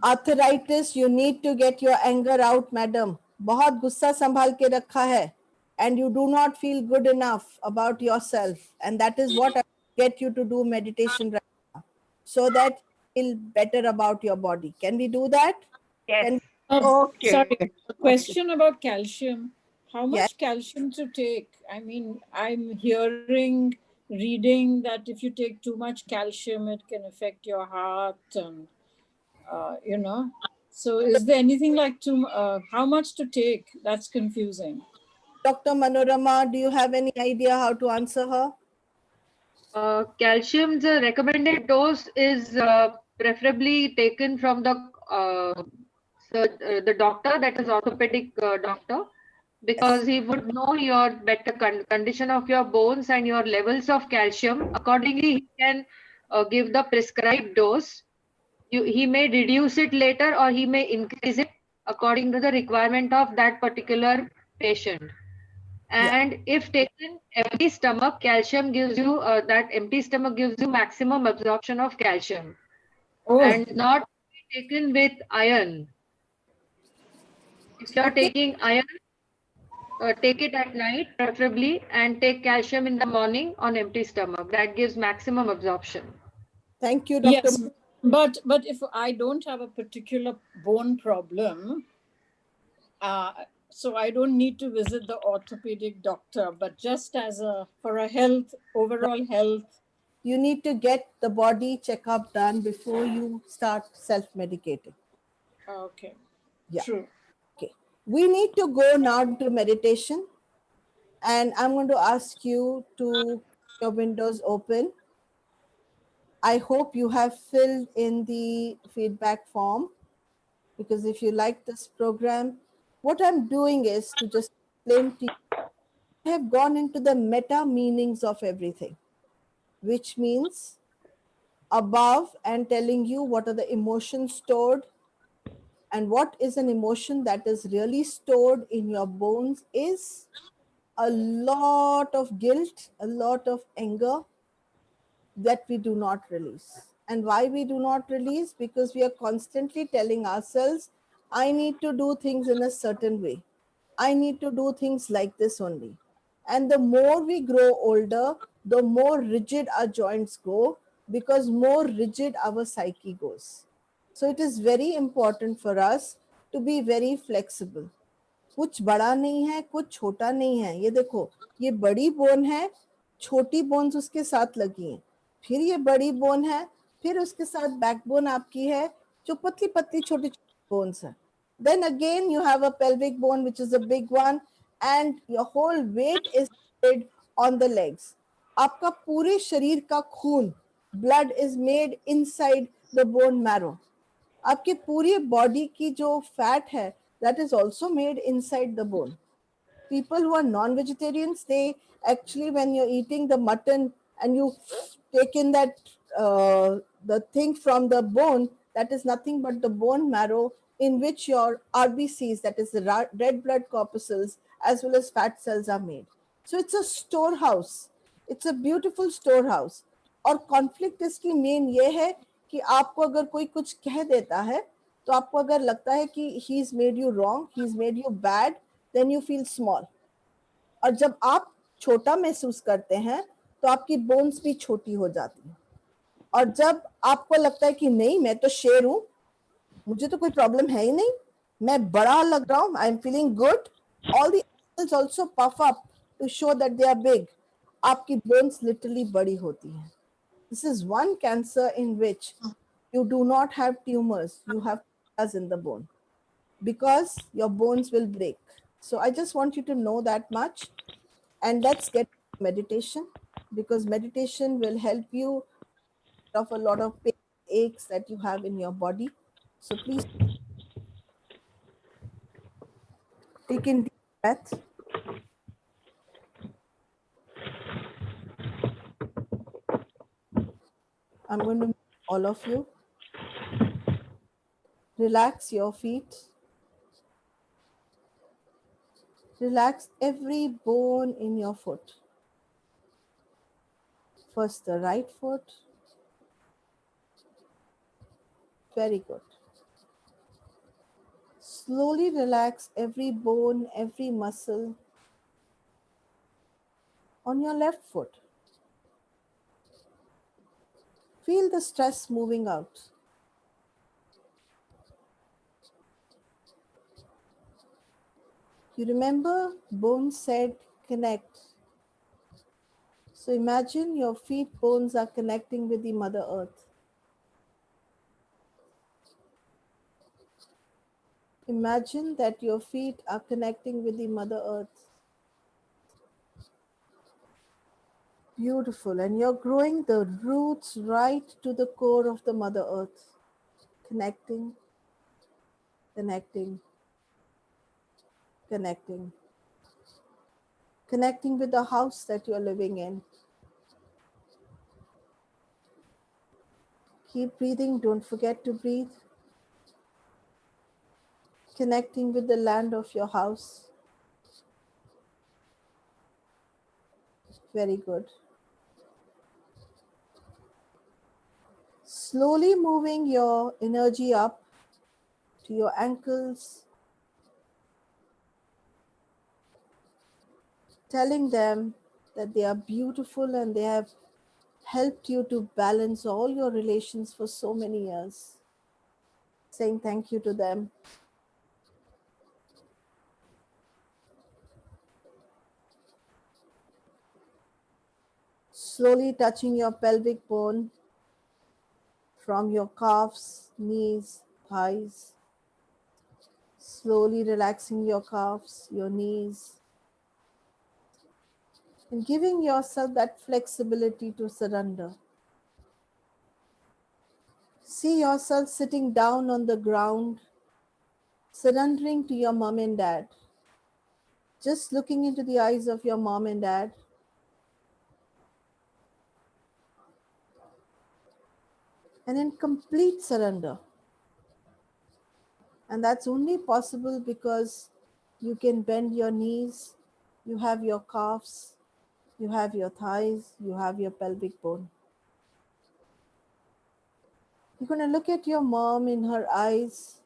Arthritis, you need to get your anger out, madam. बहुत गुस्सा संभाल के रखा है, and you do not feel good enough about yourself, and that is what I get you to do meditation right now, so that you feel better about your body. Can we do that? Yes. Okay. Sorry, a question about calcium. How much Yes. calcium to take? I mean, I'm hearing, reading that if you take too much calcium, it can affect your heart, and you know. So, is there anything like how much to take? That's confusing. Dr. Manorama, do you have any idea how to answer her? Calcium, the recommended dose is preferably taken from the doctor, that is orthopedic doctor, because he would know your better condition of your bones and your levels of calcium. Accordingly, he can give the prescribed dose. He may reduce it later or he may increase it according to the requirement of that particular patient. And if taken empty stomach, calcium gives you, that empty stomach gives you maximum absorption of calcium. And not taken with iron. If you are taking iron, take it at night preferably, and take calcium in the morning on empty stomach. That gives maximum absorption. Thank you, Dr. Yes, but if I don't have a particular bone problem, so I don't need to visit the orthopedic doctor, but just for a overall health. You need to get the body checkup done before you start self-medicating. Okay. Yeah. True. Okay. We need to go now to meditation. And I'm going to ask you to keep your windows open. I hope you have filled in the feedback form, because if you like this program, what I'm doing is to just explain to you, I have gone into the meta meanings of everything, which means above and telling you what are the emotions stored, and what is an emotion that is really stored in your bones is a lot of guilt, a lot of anger that we do not release. And why we do not release? Because we are constantly telling ourselves, I need to do things in a certain way. I need to do things like this only. And the more we grow older, the more rigid our joints go, because more rigid our psyche goes. So it is very important for us to be very flexible. कुछ बड़ा नहीं है, कुछ छोटा नहीं है. ये देखो, ये बड़ी बोन है, छोटी बोन्स उसके साथ लगी हैं. फिर ये बड़ी बोन है, फिर उसके साथ बैकबोन आपकी है, जो पतली पतली छोटी छोटी बोन्स है. Then again you have a pelvic bone, which is a big one, and your whole weight is spread on the legs. आपका पूरे शरीर का खून, blood is made inside the bone marrow. आपके पूरी बॉडी की जो फैट है, that is also made inside the bone. People who are non-vegetarians, they actually, when you're eating the mutton and you take in that the thing from the bone, that is nothing but the bone marrow in which your RBCs, that is the red blood corpuscles, as well as fat cells are made. So it's a storehouse. It's a beautiful storehouse. और conflict इसकी main ये है कि आपको अगर कोई कुछ कह देता है, तो आपको अगर लगता है कि he is made you wrong, he is made you bad, then you feel small. और जब आप छोटा महसूस करते हैं, तो आपकी बोन्स भी छोटी हो जाती हैं. और जब आपको लगता है कि नहीं, मैं तो शेर हूं, मुझे तो कोई प्रॉब्लम है ही नहीं, मैं बड़ा लग रहा हूं, I am feeling good, all the muscles also puff up to show that they are big. आपकी बोन्स लिटरली बड़ी होती हैं. This is one cancer in which you do not have tumors, you have tumors in the bone, because your bones will break. So I just want you to know that much. And let's get meditation, because meditation will help you of a lot of pain, aches that you have in your body. So please take in deep breath. I'm going to meet all of you. Relax your feet. Relax every bone in your foot. First the right foot. Very good. Slowly relax every bone, every muscle on your left foot. Feel the stress moving out. You remember bones said connect. So imagine your feet bones are connecting with the Mother Earth. Imagine that your feet are connecting with the Mother Earth. Beautiful. And you're growing the roots right to the core of the Mother Earth. Connecting, connecting, connecting. Connecting with the house that you're living in. Keep breathing. Don't forget to breathe. Connecting with the land of your house. Very good. Slowly moving your energy up to your ankles, telling them that they are beautiful and they have helped you to balance all your relations for so many years. Saying thank you to them. Slowly touching your pelvic bone from your calves, knees, thighs. Slowly relaxing your calves, your knees, and giving yourself that flexibility to surrender. See yourself sitting down on the ground, surrendering to your mom and dad. Just looking into the eyes of your mom and dad. And in complete surrender. And that's only possible because you can bend your knees, you have your calves, you have your thighs, you have your pelvic bone. You're going to look at your mom in her eyes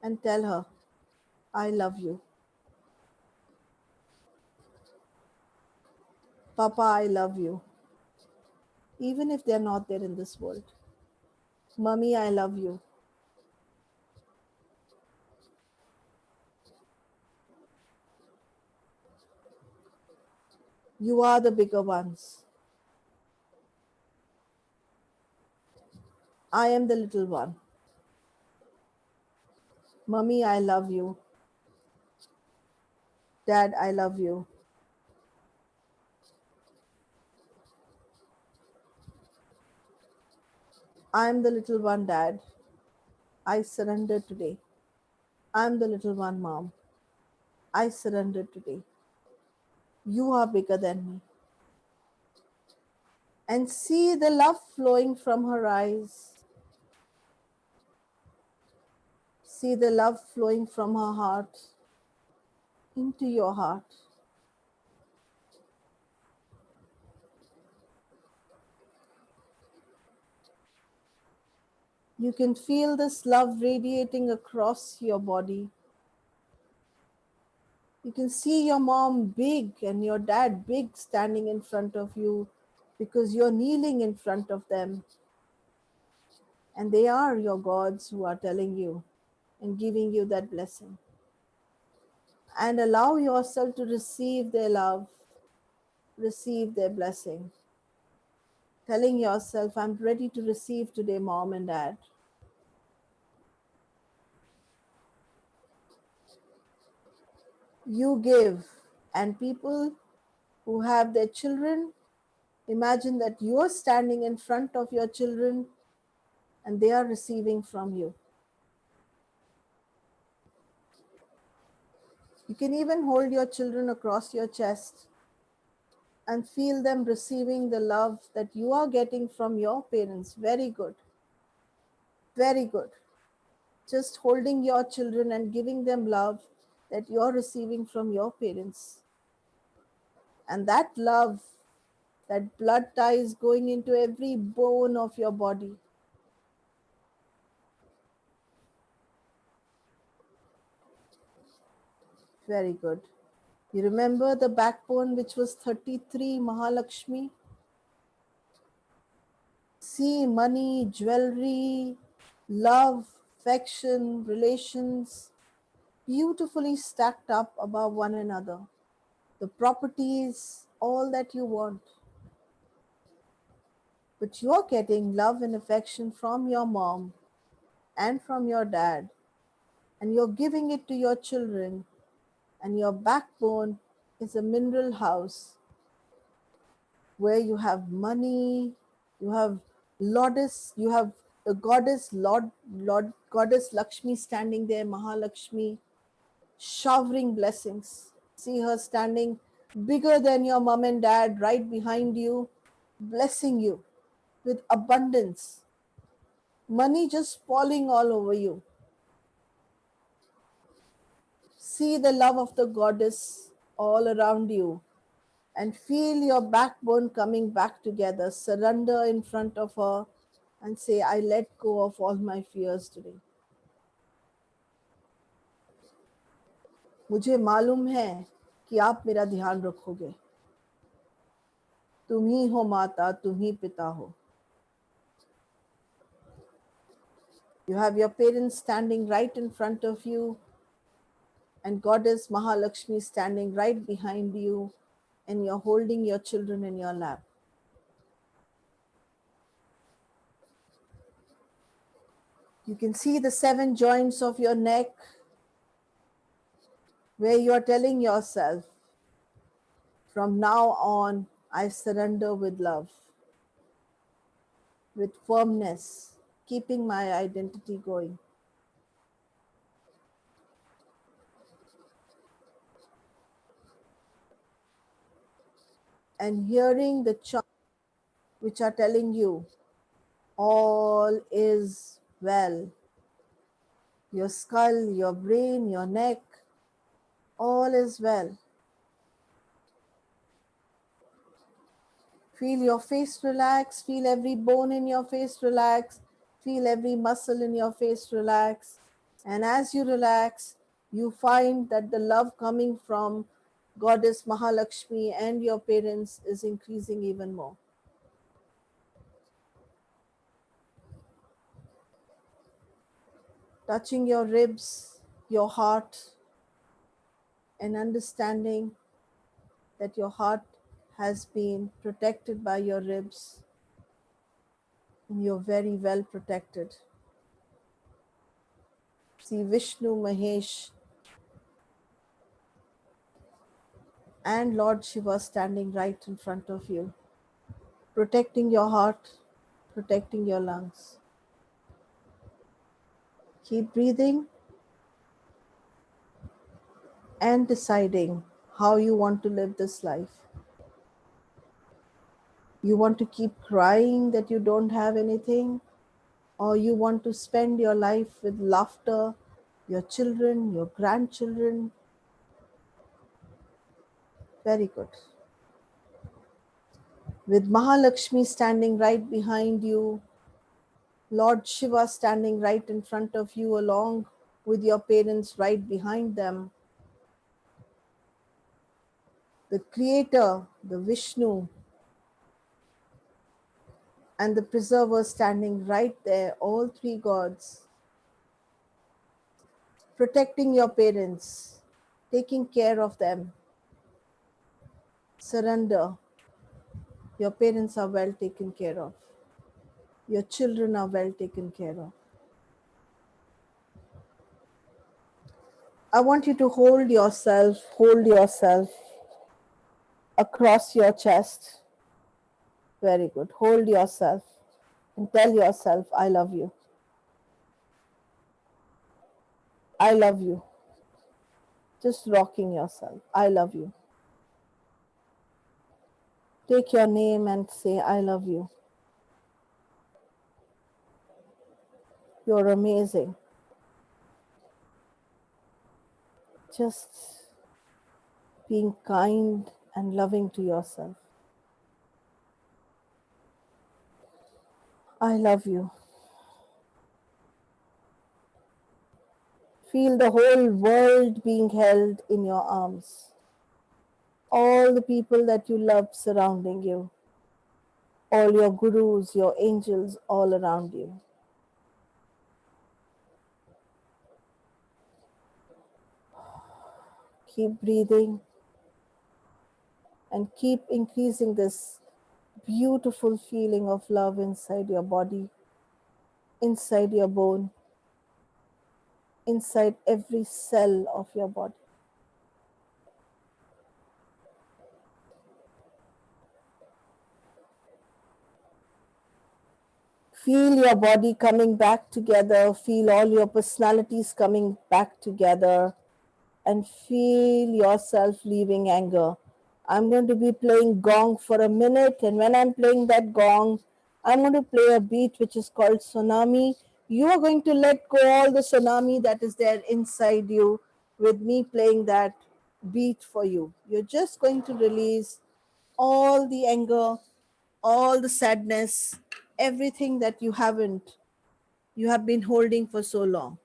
and tell her, I love you. Papa, I love you. Even if they're not there in this world. Mummy, I love you. You are the bigger ones. I am the little one. Mummy, I love you. Dad, I love you. I am the little one, Dad. I surrender today. I am the little one, Mom. I surrender today. You are bigger than me. And see the love flowing from her eyes. See the love flowing from her heart into your heart. You can feel this love radiating across your body. You can see your mom big and your dad big standing in front of you because you're kneeling in front of them. And they are your gods who are telling you and giving you that blessing. And allow yourself to receive their love, receive their blessing. Telling yourself, I'm ready to receive today, mom and dad. You give, and people who have their children, imagine that you are standing in front of your children and they are receiving from you. You can even hold your children across your chest and feel them receiving the love that you are getting from your parents. Very good. Very good. Just holding your children and giving them love that you're receiving from your parents. And that love, that blood ties going into every bone of your body. Very good. You remember the backbone which was 33 Mahalakshmi? See money, jewelry, love, affection, relations, beautifully stacked up above one another. The properties, all that you want. But you're getting love and affection from your mom and from your dad, and you're giving it to your children, and your backbone is a mineral house where you have money, you have you have the Lord Goddess Lakshmi standing there, Mahalakshmi, showering blessings. See her standing bigger than your mom and dad right behind you, blessing you with abundance. Money just falling all over you. See the love of the goddess all around you and feel your backbone coming back together. Surrender in front of her and say, I let go of all my fears today. मुझे मालूम है कि आप मेरा ध्यान रखोगे. तुम ही हो माता, तुम ही पिता हो. You have your parents standing right in front of you and Goddess Mahalakshmi standing right behind you, and you're holding your children in your lap. You can see the 7 joints of your neck where you are telling yourself, from now on, I surrender with love, with firmness, keeping my identity going. And hearing the chants which are telling you, all is well. Your skull, your brain, your neck, all is well. Feel your face relax, feel every bone in your face relax, feel every muscle in your face relax. And as you relax, you find that the love coming from Goddess Mahalakshmi and your parents is increasing even more. Touching your ribs, your heart, and understanding that your heart has been protected by your ribs and you're very well protected. See Vishnu, Mahesh, and Lord Shiva standing right in front of you, protecting your heart, protecting your lungs. Keep breathing and deciding how you want to live this life. You want to keep crying that you don't have anything, or you want to spend your life with laughter, your children, your grandchildren. Very good. With Mahalakshmi standing right behind you, Lord Shiva standing right in front of you, along with your parents right behind them, the Creator, the Vishnu, and the Preserver standing right there, all three gods, protecting your parents, taking care of them. Surrender. Your parents are well taken care of. Your children are well taken care of. I want you to hold yourself across your chest. Very good. Hold yourself and tell yourself, I love you. I love you. Just rocking yourself. I love you. Take your name and say, I love you. You're amazing. Just being kind and loving to yourself. I love you. Feel the whole world being held in your arms. All the people that you love surrounding you. All your gurus, your angels all around you. Keep breathing and keep increasing this beautiful feeling of love inside your body, inside your bone, inside every cell of your body. Feel your body coming back together. Feel all your personalities coming back together. And feel yourself leaving anger. I'm going to be playing gong for a minute. And when I'm playing that gong, I'm going to play a beat which is called Tsunami. You are going to let go all the tsunami that is there inside you with me playing that beat for you. You're just going to release all the anger, all the sadness, everything that you have been holding for so long.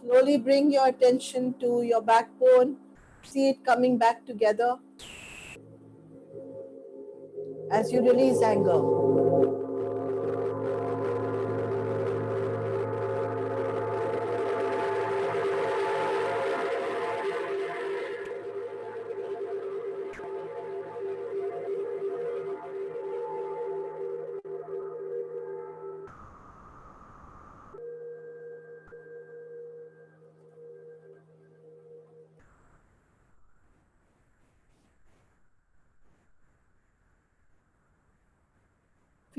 Slowly bring your attention to your backbone. See it coming back together as you release anger.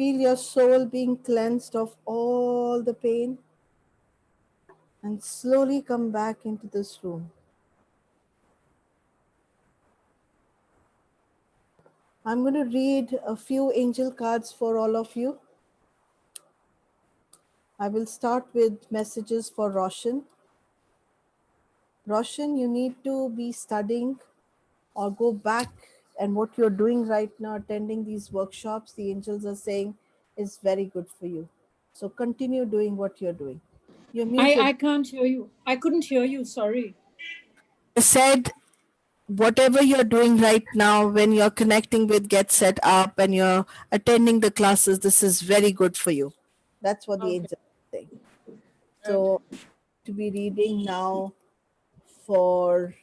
Feel your soul being cleansed of all the pain and slowly come back into this room. I'm going to read a few angel cards for all of you. I will start with messages for Roshan. Roshan, you need to be studying or go back, and what you're doing right now, attending these workshops, the angels are saying is very good for you. So continue doing what you're doing. You're muted. I can't hear you. I couldn't hear you. Sorry. I said whatever you're doing right now when you're connecting with Get Set Up and you're attending the classes, this is very good for you. That's what the Okay. angels are saying. So to be reading now for,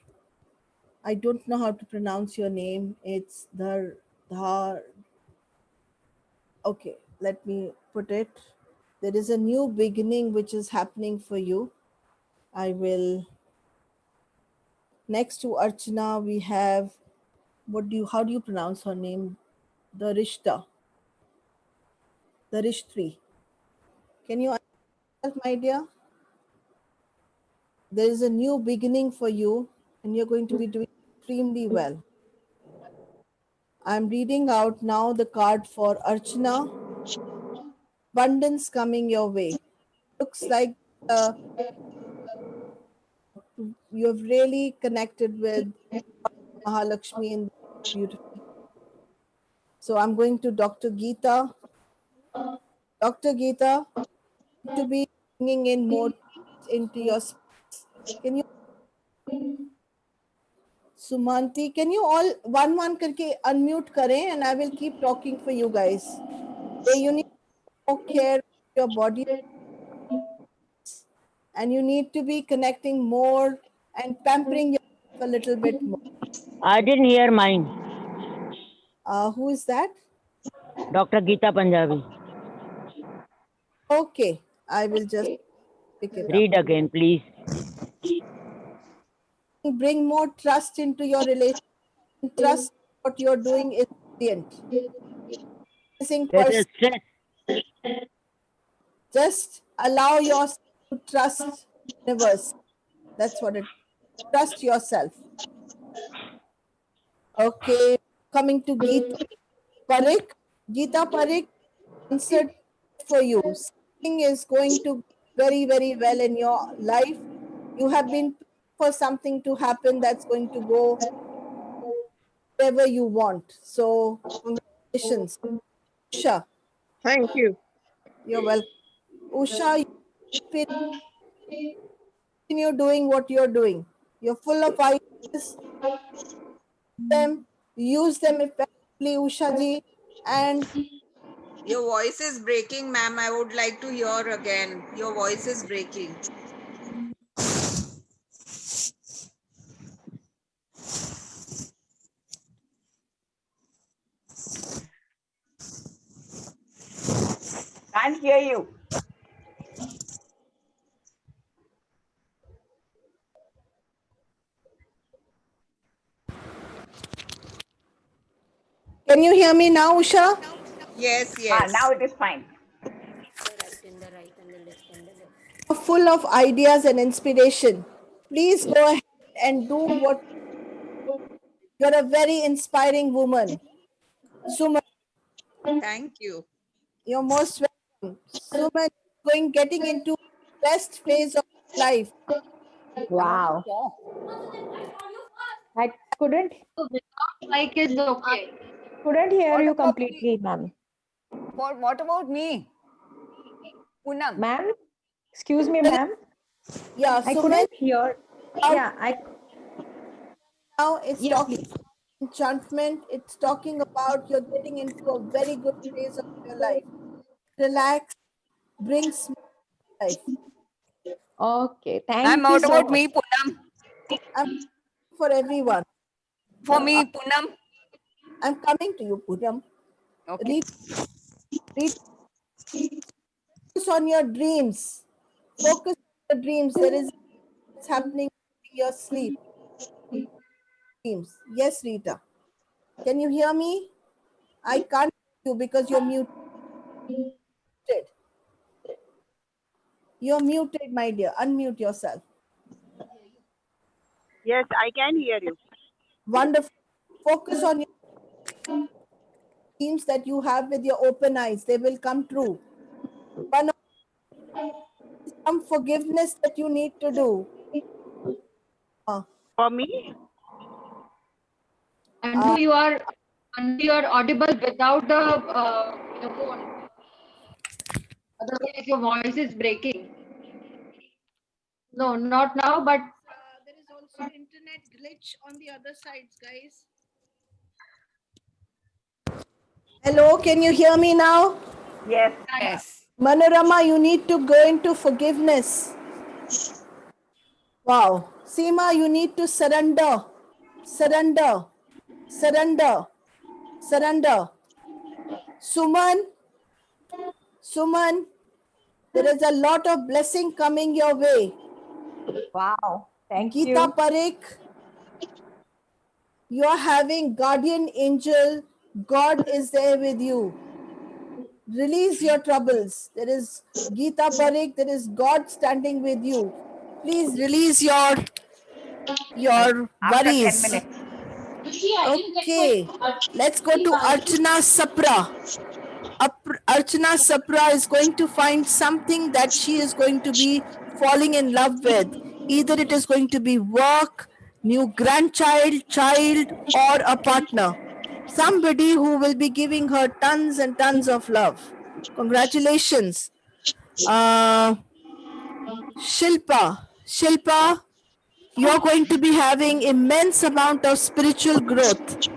I don't know how to pronounce your name. It's the okay, let me put it. There is a new beginning which is happening for you. I will, next to Archana, we have, how do you pronounce her name? The Rishta. The Rishtri. Can you understand, my dear? There is a new beginning for you and you're going to be doing extremely well. I'm reading out now the card for Archana. Abundance coming your way. Looks like you have really connected with Mahalakshmi in beautiful. So I'm going to Dr. Geeta. Dr. Geeta, to be bringing in more into your space. Can you, Sumanti, can you all one karke unmute kare, and I will keep talking for you guys. You need to take care of your body and you need to be connecting more and pampering yourself a little bit more. I didn't hear mine. Who is that? Dr. Geeta Punjabi. Okay, I will just pick it up. Read again, please. Bring more trust into your relationship. Trust what you're doing is brilliant. That is stress. Just allow yourself to trust the universe. That's what it is. Trust yourself. Okay, coming to Geeta Parik. Geeta Parik answered for you. Something is going to be very, very well in your life. You have been for something to happen that's going to go wherever you want. So, congratulations. Usha. Thank you. You're welcome. Usha, continue doing what you're doing. You're full of ideas. Use them effectively, Usha ji. And Your voice is breaking, ma'am. I would like to hear again. Your voice is breaking. Can't hear you. can you hear me now, Usha? Yes, yes. Now it is fine. Full of ideas and inspiration. Please go ahead and do what. You're a very inspiring woman. Suman, Thank you. you're most welcome. Suman, getting into best phase of life. Wow. I couldn't Mic is okay. hear you What about completely, ma'am. What about me? Poonam. Ma'am, excuse me, ma'am. Yeah, I Suman, couldn't hear. Yeah, now it's yeah, talking please. enchantment. It's talking about you're getting into a very good phase of your life. Relax, bring smile to life. Okay, Ma'am, thank you what so about much. me, Poonam? I'm for everyone. For me, Poonam. I'm coming to you, Puram. Okay. Read, focus on your dreams. Focus on your dreams. There is what's happening in your sleep. Dreams. Yes, Rita. Can you hear me? I can't hear you because you're mute. Muted. You're muted, my dear. Unmute yourself. Yes, I can hear you. Wonderful. Focus on your dreams that you have with your open eyes. They will come true. One, some forgiveness that you need to do. For me? And you are audible without the phone. Otherwise, your voice is breaking. No, not now, but there is also internet glitch on the other sides, guys. Hello, can you hear me now? Yes. Yes. Manorama, you need to go into forgiveness. Wow. Seema, you need to surrender. Surrender. Surrender. Surrender. Suman, there is a lot of blessing coming your way. Wow. Thank Geeta you. Parekh, you are having guardian angel. God is there with you. Release your troubles. There is Geeta Parekh, there is God standing with you. Please release your After 10 worries. minutes. Okay, let's go to Archana Sapra. Archana Sapra is going to find something that she is going to be falling in love with. Either it is going to be work, new grandchild, child, or a partner. Somebody who will be giving her tons and tons of love. Congratulations. Shilpa, you're going to be having immense amount of spiritual growth.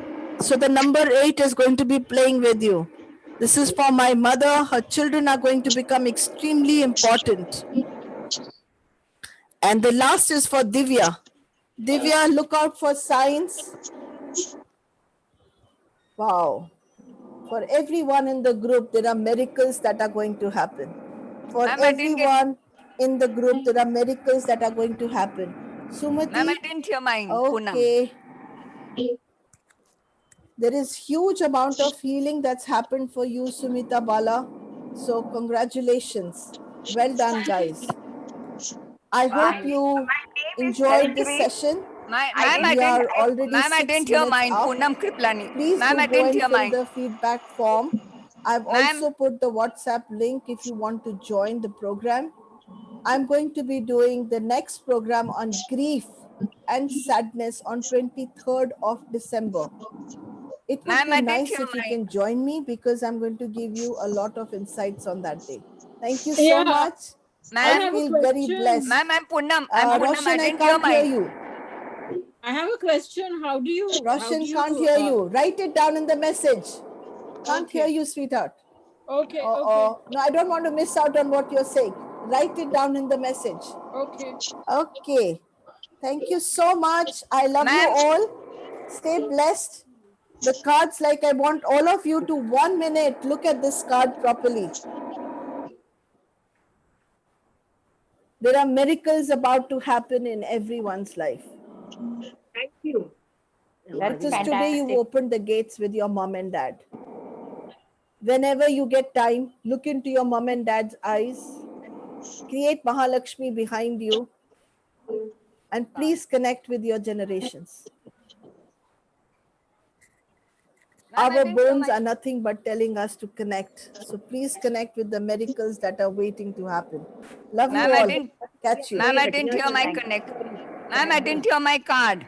So the number 8 is going to be playing with you. This is for my mother. Her children are going to become extremely important. And the last is for Divya. Divya, look out for signs. Wow. For everyone in the group, there are miracles that are going to happen. For Ma'am, I didn't get- everyone in the group, there are miracles that are going to happen. Sumati. Ma'am, I didn't hear mine. Okay. There is huge amount of healing that's happened for you, Sumita Bala. So congratulations. Well done, guys. I hope you enjoyed this session. Ma'am, We are already Ma'am, I 6 didn't hear minutes mine. up. Poonam Kriplani. Please Ma'am, do I go didn't and hear fill mine. the feedback form. I've also put the WhatsApp link if you want to join the program. I'm going to be doing the next program on grief and sadness on 23rd of December. It would Ma'am, be I didn't nice hear if you mine. can join me because I'm going to give you a lot of insights on that day. Thank you so Yeah. much. I I have a feel very question. blessed. Ma'am, I'm Poonam. I Roshan, I didn't hear can't hear mine. you. I have a question. How do you? Roshan can't hear you. Write it down in the message. Can't hear you, sweetheart. Okay. No, I don't want to miss out on what you're saying. Write it down in the message. Okay. Okay. Thank you so much. I love you all. Stay blessed. The cards, like I want all of you to 1 minute look at this card properly. There are miracles about to happen in everyone's life. Thank you. Because today you opened the gates with your mom and dad. Whenever you get time, look into your mom and dad's eyes. Create Mahalakshmi behind you. And please connect with your generations. Our bones are nothing but telling us to connect. So please connect with the miracles that are waiting to happen. Love you Ma'am, all. Catch you. Ma'am, I didn't hear my connect. Ma'am, I didn't hear my card.